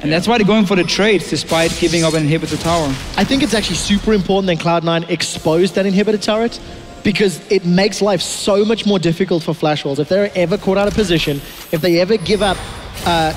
And that's why they're going for the trades, despite giving up an inhibitor tower. I think it's actually super important that Cloud9 exposed that inhibitor turret, because it makes life so much more difficult for Flash Walls. If they're ever caught out of position, if they ever give up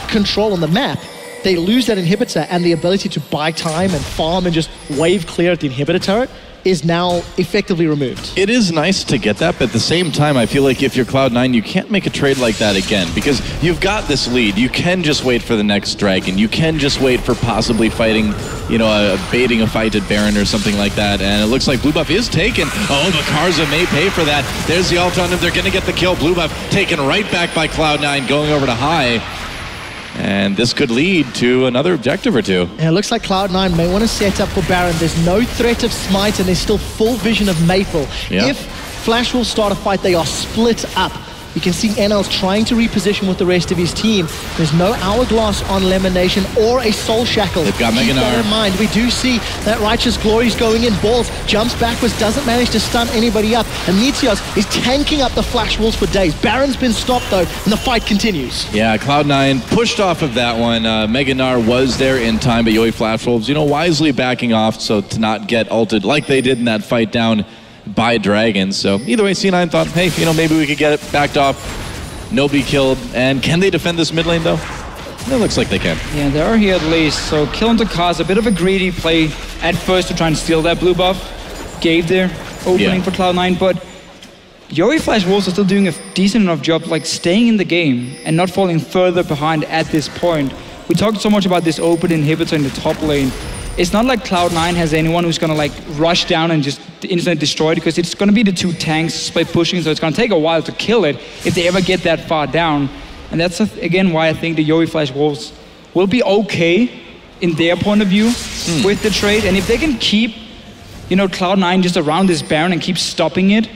control on the map, they lose that inhibitor, and the ability to buy time and farm and just wave clear at the inhibitor turret is now effectively removed. It is nice to get that, but at the same time, I feel like if you're Cloud9, you can't make a trade like that again, because you've got this lead. You can just wait for the next dragon. You can just wait for possibly fighting, you know, baiting a fight at Baron or something like that, and it looks like blue buff is taken. Oh, but Karsa may pay for that. There's the ult on him. They're going to get the kill. Blue buff taken right back by Cloud9, going over to high. And this could lead to another objective or two. And it looks like Cloud9 may want to set up for Baron. There's no threat of Smite, and there's still full vision of Maple. Yeah. If Flash will start a fight, they are split up. You can see NL's trying to reposition with the rest of his team. There's no Hourglass on LemonNation or a Soul Shackle. They've got Keep Gnar. that in mind. We do see that Righteous Glory's going in. Balls jumps backwards, doesn't manage to stun anybody up. And Meteos is tanking up the Flash Wolves for days. Baron's been stopped though, and the fight continues. Yeah, Cloud9 pushed off of that one. Gnar was there in time, but Yoi Flash Wolves, you know, wisely backing off so to not get ulted like they did in that fight down by Dragons. So either way, C9 thought, hey, you know, maybe we could get it backed off. Nobody killed. And can they defend this mid lane though? It looks like they can. Yeah, they are here at least. So kill into Karsa, a bit of a greedy play at first to try and steal that blue buff. Gave their opening for Cloud9, but Yoi Flash Wolves are still doing a decent enough job, like staying in the game and not falling further behind at this point. We talked so much about this open inhibitor in the top lane. It's not like Cloud9 has anyone who's gonna like rush down and just instantly destroy it, because it's gonna be the two tanks split pushing, so it's gonna take a while to kill it if they ever get that far down. And that's again why I think the Yoi Flash Wolves will be okay in their point of view with the trade. And if they can keep, you know, Cloud9 just around this Baron and keep stopping it,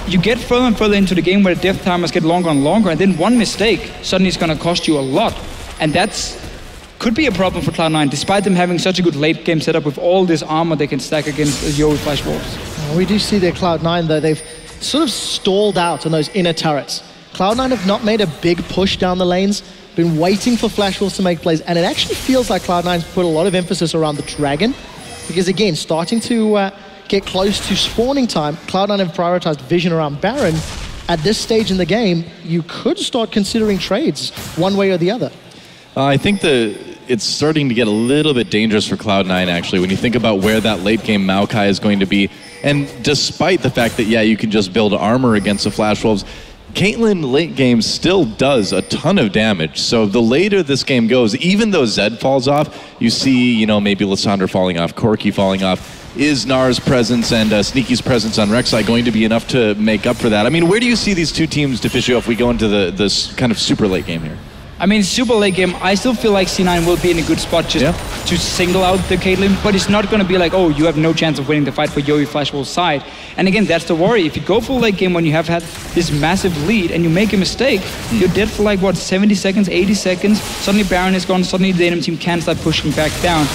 you get further and further into the game where the death timers get longer and longer, and then one mistake suddenly is gonna cost you a lot. And that's could be a problem for Cloud9, despite them having such a good late game setup with all this armor they can stack against the Yoi Flash Wolves. We do see their Cloud9 though, they've sort of stalled out on those inner turrets. Cloud9 have not made a big push down the lanes, been waiting for Flash Wolves to make plays, and it actually feels like Cloud9's put a lot of emphasis around the Dragon, because again, starting to get close to spawning time, Cloud9 have prioritized vision around Baron. At this stage in the game, you could start considering trades one way or the other. I think it's starting to get a little bit dangerous for Cloud9 actually, when you think about where that late game Maokai is going to be. And despite the fact that, yeah, you can just build armor against the Flash Wolves, Caitlyn late game still does a ton of damage. So the later this game goes, even though Zed falls off, you see, you know, maybe Lissandra falling off, Corki falling off. Is Gnar's presence and Sneaky's presence on Rek'Sai going to be enough to make up for that? I mean, where do you see these two teams, Deficio, if we go into this kind of super late game here? I mean, super late game, I still feel like C9 will be in a good spot just to single out the Caitlyn, but it's not going to be like, oh, you have no chance of winning the fight for Yoi Flash Wolves' side. And again, that's the worry. If you go full late game when you have had this massive lead and you make a mistake, you're dead for like, what, 70 seconds, 80 seconds, suddenly Baron is gone, suddenly the enemy team can start pushing back down.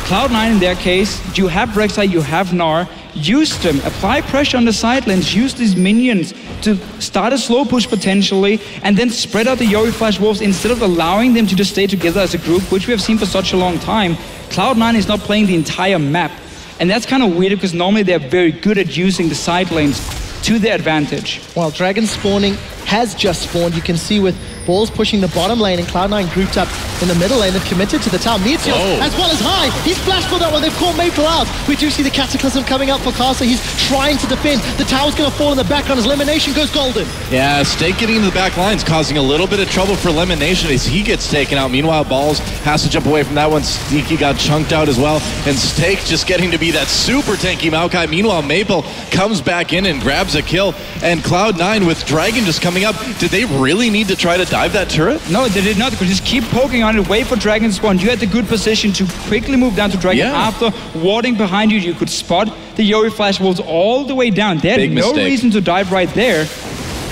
Cloud9 in their case, you have Rek'Sai, you have Gnar, use them, apply pressure on the side lanes, use these minions to start a slow push potentially, and then spread out the Yoi Flash Wolves instead of allowing them to just stay together as a group, which we have seen for such a long time. Cloud9 is not playing the entire map, and that's kind of weird because normally they're very good at using the side lanes to their advantage. While Dragon spawning has just spawned, you can see with Balls pushing the bottom lane and Cloud9 grouped up in the middle lane. They've committed to the tower. Meteos as well as High. He's flashed for that one. They've caught Maple out. We do see the Cataclysm coming up for Karsa. He's trying to defend. The tower's going to fall in the background as LemonNation goes golden. Yeah, Stake getting into the back lines causing a little bit of trouble for LemonNation as he gets taken out. Meanwhile, Balls has to jump away from that one. Sneaky got chunked out as well. And Stake just getting to be that super tanky Maokai. Meanwhile, Maple comes back in and grabs a kill. And Cloud9 with Dragon just coming up. Did they really need to try to dive that turret? No, they did not. They could just keep poking on it, wait for Dragon to spawn. You had the good position to quickly move down to Dragon. After warding behind you, you could spot the Yoi Flash Wolves all the way down. They had no reason to dive right there.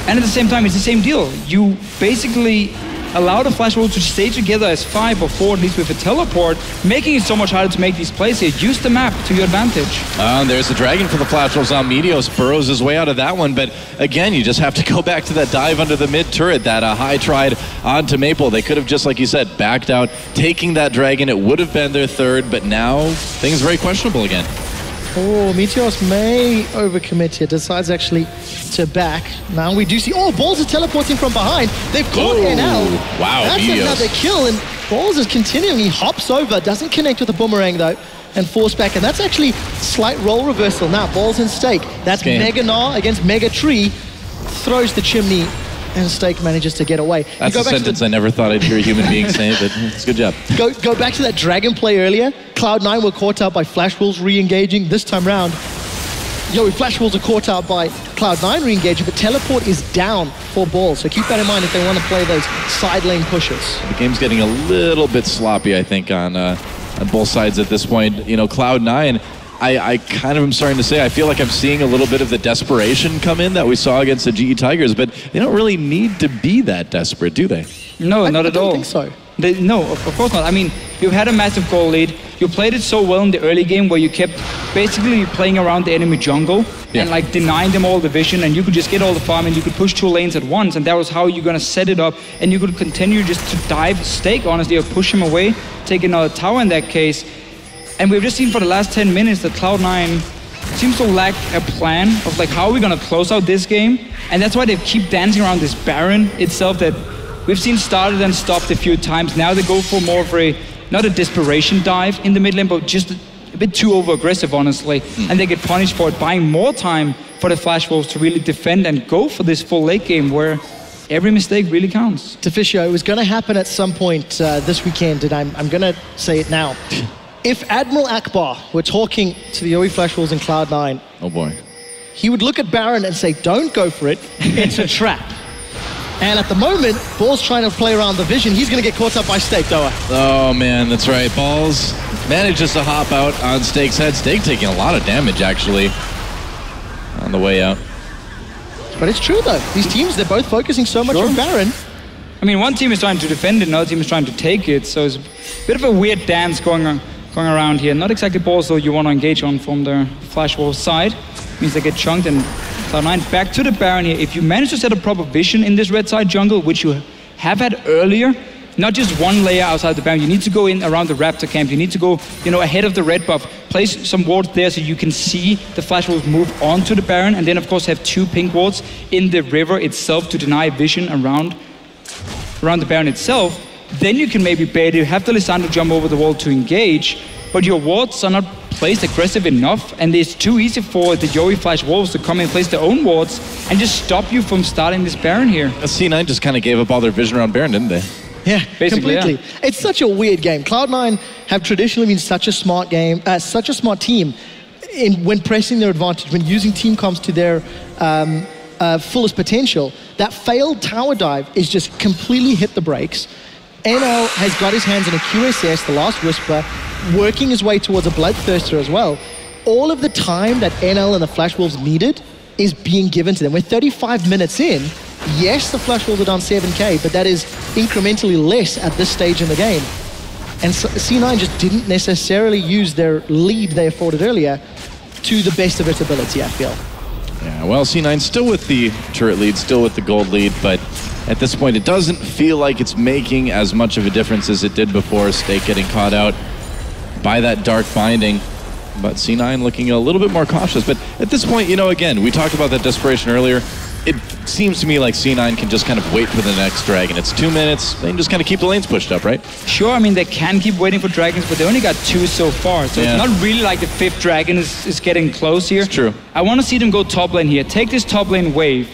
And at the same time, it's the same deal. You basically allow the Flash Wolves to stay together as 5 or 4, at least with a teleport, making it so much harder to make these plays here. Use the map to your advantage. There's the dragon for the Flash Wolves on Meteos. Burrows his way out of that one, but again, you just have to go back to that dive under the mid turret, that high tried onto Maple. They could have, just like you said, backed out, taking that dragon. It would have been their third, but now things are very questionable again. Oh, Meteos may overcommit here. Decides actually to back. Now we do see, Balls is teleporting from behind. They've caught NL. Wow, that's Meteos. Another kill, and Balls is continuing. He hops over, doesn't connect with the boomerang though, and force back. And that's actually slight role reversal. Now Balls and Stake. That's Mega Gnar against Mega Tree. Throws the chimney, and Stake manages to get away. That's a sentence I never thought I'd hear a human being say, but it's a good job. Go back to that dragon play earlier. Cloud9 were caught out by Flash Wolves re-engaging. This time round, Flash Wolves are caught out by Cloud9 re-engaging, but teleport is down for Balls. So keep that in mind if they want to play those side lane pushes. The game's getting a little bit sloppy, I think, on both sides at this point. Cloud9, I kind of am starting to say, I feel like I'm seeing a little bit of the desperation come in that we saw against the GE Tigers, but they don't really need to be that desperate, do they? No, not at all. I don't think so. No, of course not. I mean, you've had a massive goal lead. You played it so well in the early game where you kept basically playing around the enemy jungle and like denying them all the vision, and you could just get all the farm and you could push 2 lanes at once, and that was how you're going to set it up, and you could continue just to dive Stake, honestly, or push him away, take another tower in that case. And we've just seen for the last 10 minutes that Cloud9 seems to lack a plan of like how are we going to close out this game, and that's why they keep dancing around this Baron itself that we've seen started and stopped a few times. Now they go for more of a, not a desperation dive in the mid lane, but just a bit too over-aggressive, honestly. And they get punished for it, buying more time for the Flash Wolves to really defend and go for this full late game where every mistake really counts. Deficio, it was going to happen at some point this weekend, and I'm going to say it now. If Admiral Akbar were talking to the OE Flash Wolves in Cloud9, oh boy, he would look at Baron and say, don't go for it, it's a trap. And at the moment, Balls trying to play around the vision. He's going to get caught up by Stake, though. Oh, man, that's right. Balls manages to hop out on Stake's head. Stake taking a lot of damage, actually, on the way out. But it's true, though. These teams, they're both focusing so much on Baron. I mean, one team is trying to defend it, another team is trying to take it. So it's a bit of a weird dance going around here. Not exactly Balls, though, you want to engage on from the Flash Wolves side. Means they get chunked, and Cloud9 back to the Baron here. If you manage to set a proper vision in this red side jungle, which you have had earlier, not just one layer outside the Baron, you need to go in around the Raptor camp, you need to go ahead of the red buff, place some wards there so you can see the Flash Wolves move onto the Baron, and then of course have 2 pink wards in the river itself to deny vision around the Baron itself. Then you can maybe bait it, have the Lissandra jump over the wall to engage, but your wards are not placed aggressive enough, and it's too easy for the Yowie Flash Wolves to come and place their own wards and just stop you from starting this Baron here. C9 just kind of gave up all their vision around Baron, didn't they? Yeah, basically, completely. Yeah. It's such a weird game. Cloud9 have traditionally been such a smart game, such a smart team when pressing their advantage, when using team comps to their fullest potential. That failed tower dive is just completely hit the brakes. NL has got his hands on a QSS, the Last Whisper, working his way towards a Bloodthirster as well. All of the time that NL and the Flash Wolves needed is being given to them. We're 35 minutes in. Yes, the Flash Wolves are down 7k, but that is incrementally less at this stage in the game. And C9 just didn't necessarily use their lead they afforded earlier to the best of its ability, I feel. Yeah, well, C9 still with the turret lead, still with the gold lead, but at this point it doesn't feel like it's making as much of a difference as it did before. Stake getting caught out by that dark binding, but C9 looking a little bit more cautious. But at this point, again, we talked about that desperation earlier. It seems to me like C9 can just kind of wait for the next dragon. It's 2 minutes, they can just kind of keep the lanes pushed up, right? Sure, I mean, they can keep waiting for dragons, but they only got 2 so far, so it's not really like the 5th dragon is getting close here. It's true. I want to see them go top lane here. Take this top lane wave,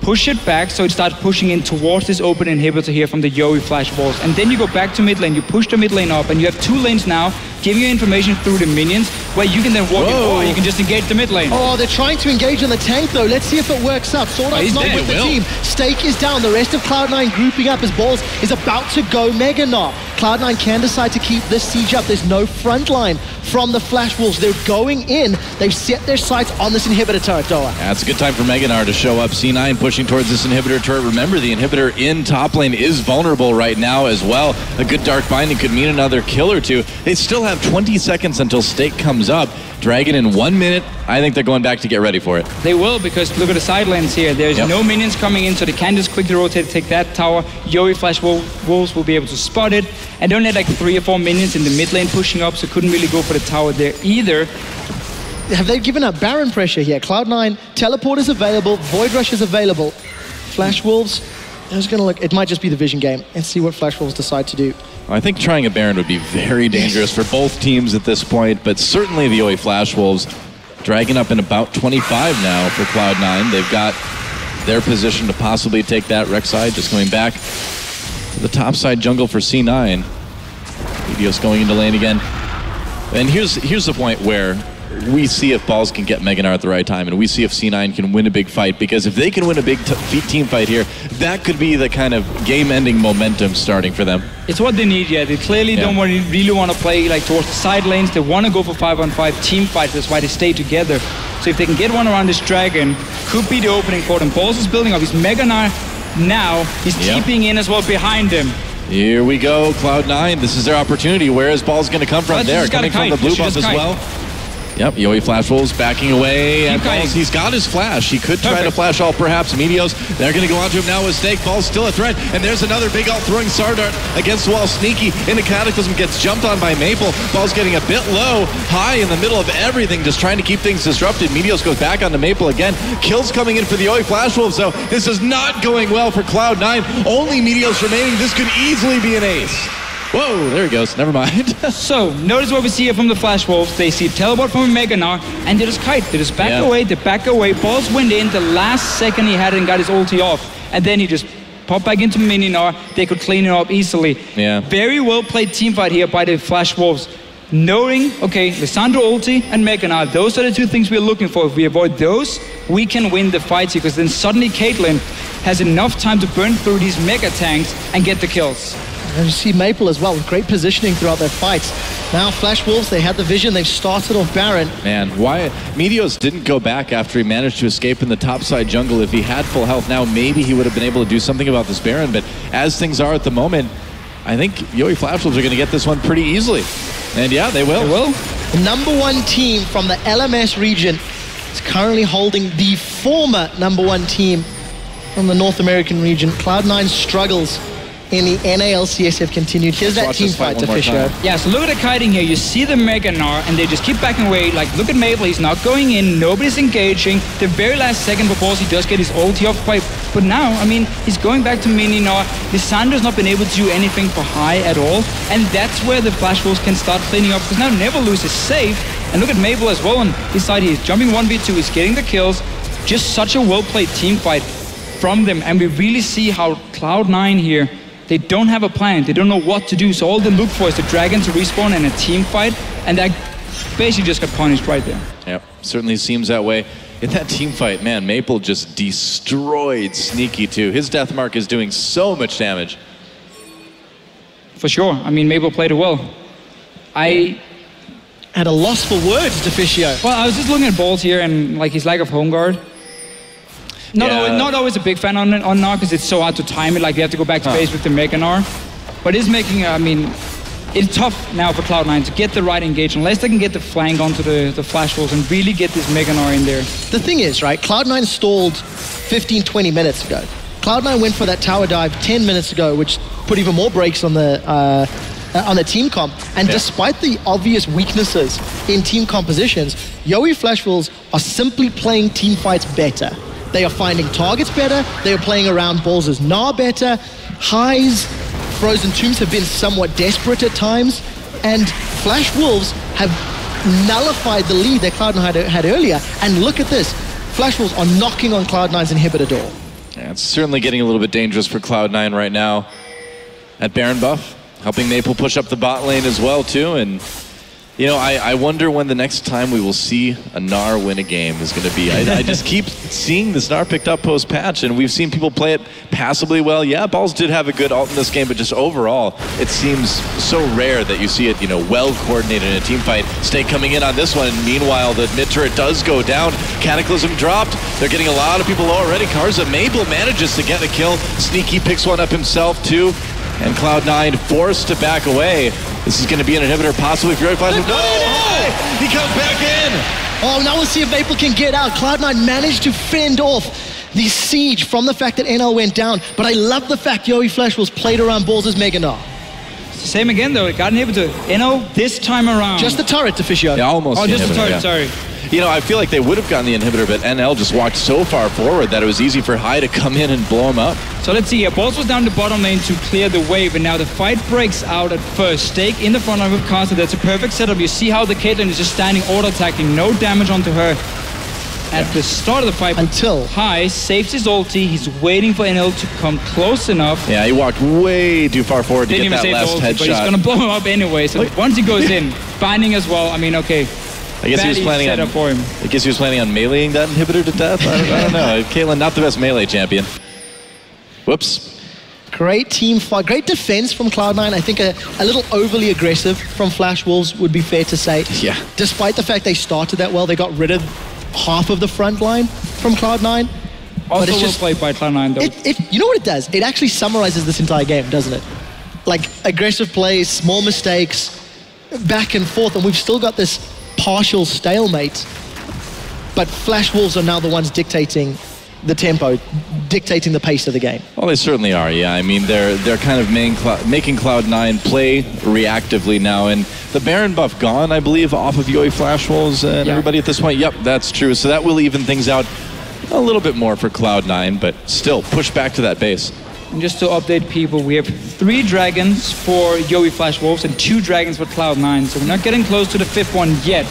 push it back so it starts pushing in towards this open inhibitor here from the Yowie Flash Wolves. And then you go back to mid lane, you push the mid lane up, and you have 2 lanes now, giving you information through the minions, where you can then walk in, or you can just engage the mid lane. Oh, they're trying to engage in the tank though. Let's see if it works out. SwordArt's not with the team. Stake is down. The rest of Cloud9 grouping up as Balls is about to go Mega Gnar. Cloud9 can decide to keep this siege up. There's no front line from the Flash Wolves. They're going in. They've set their sights on this inhibitor turret, Doa. Yeah, it's a good time for Mega Gnar to show up. C9 pushing towards this inhibitor turret. Remember, the inhibitor in top lane is vulnerable right now as well. A good Dark Binding could mean another kill or two. They still have 20 seconds until Stake comes up. Dragon in 1 minute. I think they're going back to get ready for it. They will, because look at the side lanes here. There's no minions coming in, so they can just quickly rotate to take that tower. Yowie Flash Wolves will be able to spot it. And don't had like 3 or 4 minions in the mid lane pushing up, so couldn't really go for the tower there either. Have they given up Baron pressure here? Cloud9, Teleport is available, Void Rush is available. Flash Wolves, I was gonna look, it might just be the vision game. Let's see what Flash Wolves decide to do. I think trying a Baron would be very dangerous for both teams at this point, but certainly the Yowie Flash Wolves dragging up in about 25 now for Cloud9. They've got their position to possibly take that. Rek'Sai just going back to the top side jungle for C9. Meteos going into lane again. And here's the point where we see if Balls can get Mega Gnar at the right time, and we see if C9 can win a big fight, because if they can win a big team fight here, that could be the kind of game-ending momentum starting for them. It's what they need, yeah. They clearly don't really want to play like towards the side lanes. They want to go for 5-on-5 team fight. That's why they stay together. So if they can get one around this dragon, could be the opening for them. Balls is building up. He's Mega Gnar now. He's TPing in as well behind him. Here we go, Cloud9. This is their opportunity. Where is Balls going to come from? There, coming from the blue buff as well. Yep, Yowie Flash Wolves backing away, and Balls, he's got his flash. He could try to flash ult perhaps. Meteos, they're going to go onto him now with Stake. Balls still a threat, and there's another big ult throwing SwordArt against the wall. Sneaky into Cataclysm, gets jumped on by Maple. Balls getting a bit low, high in the middle of everything, just trying to keep things disrupted. Meteos goes back onto Maple again. Kills coming in for the Yowie Flash Wolves, so this is not going well for Cloud9. Only Meteos remaining. This could easily be an ace. Whoa, there he goes. Never mind. So, notice what we see here from the Flash Wolves. They see teleport from Mega Gnar, and they just kite. They just back away, they back away. Balls went in the last second he had it and got his ulti off. And then he just popped back into Mini Gnar. They could clean it up easily. Yeah. Very well played teamfight here by the Flash Wolves. Knowing, okay, Lissandra ulti and Mega Gnar, those are the two things we're looking for. If we avoid those, we can win the fights here, because then suddenly Caitlyn has enough time to burn through these mega tanks and get the kills. And you see Maple as well with great positioning throughout their fights. Now Flash Wolves, they had the vision, they've started off Baron. Man, why Meteos didn't go back after he managed to escape in the topside jungle. If he had full health now, maybe he would have been able to do something about this Baron, but as things are at the moment, I think Yowie Flash Wolves are going to get this one pretty easily. And yeah, they will. They will. The #1 team from the LMS region is currently holding the former #1 team from the North American region. Cloud9 struggles in the NALCS have continued. Here's that team fight, Deficio. Yeah, so look at the kiting here. You see the Mega Gnar, and they just keep backing away. Like, look at Maple. He's not going in. Nobody's engaging. The very last second before he does get his ulti off quite. But now, I mean, he's going back to Mini Gnar. Lissandra's not been able to do anything for high at all. And that's where the Flash Wolves can start cleaning up, because now Never Lose is safe. And look at Maple as well on his side. He's jumping 1v2. He's getting the kills. Just such a well-played team fight from them. And we really see how Cloud9 here, they don't have a plan. They don't know what to do. So all they look for is the dragon to respawn in a team fight. And that basically just got punished right there. Yep, certainly seems that way. In that team fight, man, Maple just destroyed Sneaky too. His death mark is doing so much damage. For sure. I mean, Maple played it well. I had a loss for words, Deficio. Well, I was just looking at Balls here and like his lack of home guard. Not always a big fan on Gnar, because it's so hard to time it. Like, you have to go back to base with the Mega Gnar. But it's making, I mean, it's tough now for Cloud9 to get the right engagement, unless they can get the flank onto the Flash Wolves and really get this Mega Gnar in there. The thing is, right, Cloud9 stalled 15, 20 minutes ago. Cloud9 went for that tower dive 10 minutes ago, which put even more brakes on the team comp. And despite the obvious weaknesses in team compositions, Yowie Flash Wolves are simply playing team fights better. They are finding targets better. They are playing around Balls' Gnar better. Highs, Frozen Tombs have been somewhat desperate at times. And Flash Wolves have nullified the lead that Cloud9 had earlier. And look at this. Flash Wolves are knocking on Cloud9's inhibitor door. Yeah, it's certainly getting a little bit dangerous for Cloud9 right now. At Baron buff, helping Maple push up the bot lane as well too. And You know, I wonder when the next time we will see a Gnar win a game is going to be. I just keep seeing this Gnar picked up post-patch, and we've seen people play it passably well. Yeah, Balls did have a good ult in this game, but just overall, it seems so rare that you see it, you know, well-coordinated in a team fight. Stay coming in on this one, and meanwhile, the mid turret does go down. Cataclysm dropped. They're getting a lot of people low already. Karsa Mabel manages to get a kill. Sneaky picks one up himself, too. And Cloud9 forced to back away. This is going to be an inhibitor possibly for Flash. No! He comes back in! Oh, now we'll see if Maple can get out. Cloud9 managed to fend off the siege from the fact that NL went down. But I love the fact YFW played around Balls' Mega Gnar. Same again, though. It got inhibitor. NL this time around. Just the turret, Deficio. Yeah, almost. Oh, just the turret, yeah. sorry. You know, I feel like they would have gotten the inhibitor, but NL just walked so far forward that it was easy for High to come in and blow him up. So let's see here. Balls was down the bottom lane to clear the wave, and now the fight breaks out at first. Stake in the front line with Karsa. That's a perfect setup. You see how the Caitlyn is just standing auto-attacking. No damage onto her at the start of the fight. Until High saves his ulti. He's waiting for NL to come close enough. Yeah, he walked way too far forward to get that last headshot. But he's going to blow him up anyway. So once he goes in, binding as well. I mean, okay. I guess he was planning on. For him. I guess he was planning on meleeing that inhibitor to death. I don't know. Caitlyn, not the best melee champion. Whoops. Great team fight, great defense from Cloud9. I think a little overly aggressive from Flash Wolves would be fair to say. Yeah. Despite the fact they started that well, they got rid of half of the front line from Cloud9. Also well played by Cloud9 though. You know what it does? It actually summarizes this entire game, doesn't it? Like aggressive plays, small mistakes, back and forth, and we've still got this partial stalemate, but Flash Wolves are now the ones dictating the tempo, dictating the pace of the game. Well, they certainly are, yeah. I mean, they're kind of making Cloud9 play reactively now, and the Baron buff gone, I believe, off of Yoi Flash Wolves and everybody at this point. Yep, that's true. So that will even things out a little bit more for Cloud9, but still push back to that base. And just to update people, we have 3 dragons for Yoi Flash Wolves and 2 dragons for Cloud9. So we're not getting close to the 5th one yet,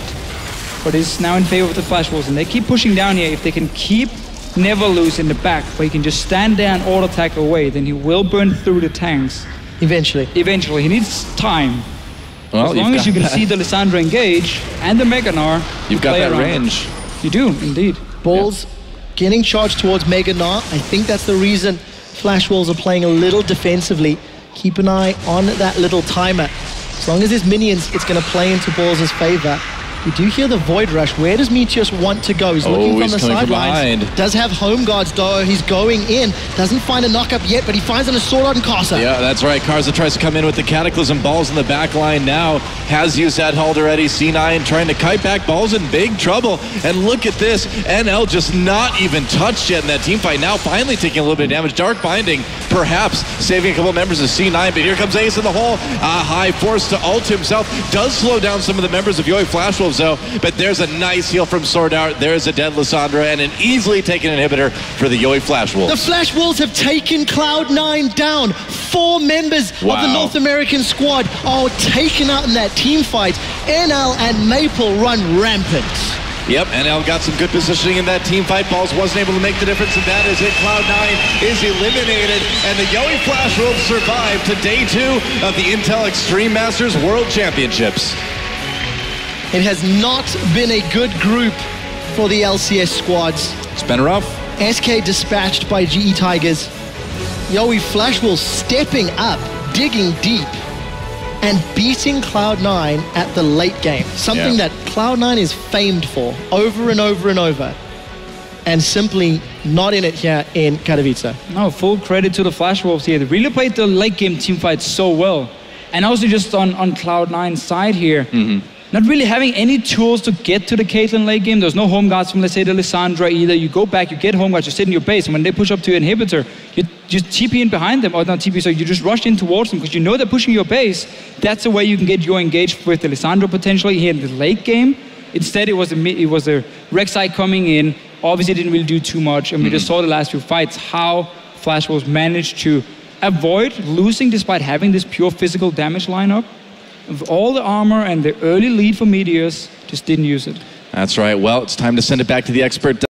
but it's now in favor of the Flash Wolves. And they keep pushing down here. If they can keep Never Lose in the back, where he can just stand there and auto-attack away, then he will burn through the tanks. Eventually. Eventually. He needs time. Well, as long as you can see the Lissandra engage and the Mega Gnar, you've got that range. You do, indeed. Balls getting charged towards Mega Gnar. I think that's the reason Flash Wolves are playing a little defensively. Keep an eye on that little timer. As long as there's minions, it's going to play into Balls' favor. We do hear the Void Rush. Where does Meteos want to go? He's looking from the sidelines. Does have home guards though. He's going in. Doesn't find a knock-up yet, but he finds on a SwordArt and Karsa. Yeah, that's right. Karsa tries to come in with the Cataclysm. Balls in the back line now. Has used that hold already. C9 trying to kite back. Balls in big trouble. And look at this. NL just not even touched yet in that team fight. Now finally taking a little bit of damage. Dark Binding, perhaps saving a couple members of C9, but here comes Ace in the hole. High forced to ult himself. Does slow down some of the members of Yoi Flash Wolves though, but there's a nice heal from SwordArt. There's a dead Lissandra and an easily taken inhibitor for the Yoi Flash Wolves. The Flash Wolves have taken Cloud9 down. 4 members of the North American squad are taken out in that team fight. NL and Maple run rampant. Yep, NL got some good positioning in that team fight. Balls wasn't able to make the difference, and that is it. Cloud9 is eliminated, and the Yoi Flash Wolves survive to day 2 of the Intel Extreme Masters World Championships. It has not been a good group for the LCS squads. It's been rough. SK dispatched by GE Tigers. Yoi Flash Wolves stepping up, digging deep, and beating Cloud9 at the late game. Something that Cloud9 is famed for over and over and over. And simply not in it here in Katowice. No, full credit to the Flash Wolves here. They really played the late game team fight so well. And also just on Cloud9's side here, not really having any tools to get to the Caitlyn late game. There's no home guards from, let's say, the Lissandra either. You go back, you get home guards, you sit in your base, and when they push up to an inhibitor, you just TP in behind them, or not TP, so you just rush in towards them, because you know they're pushing your base. That's the way you can get your engaged with the Lissandra potentially here in the late game. Instead, it was a Rek'Sai coming in, obviously didn't really do too much, and we just saw the last few fights how Flash Wolves managed to avoid losing despite having this pure physical damage lineup. Of all the armor and the early lead for Meteos, just didn't use it. That's right. Well, it's time to send it back to the expert.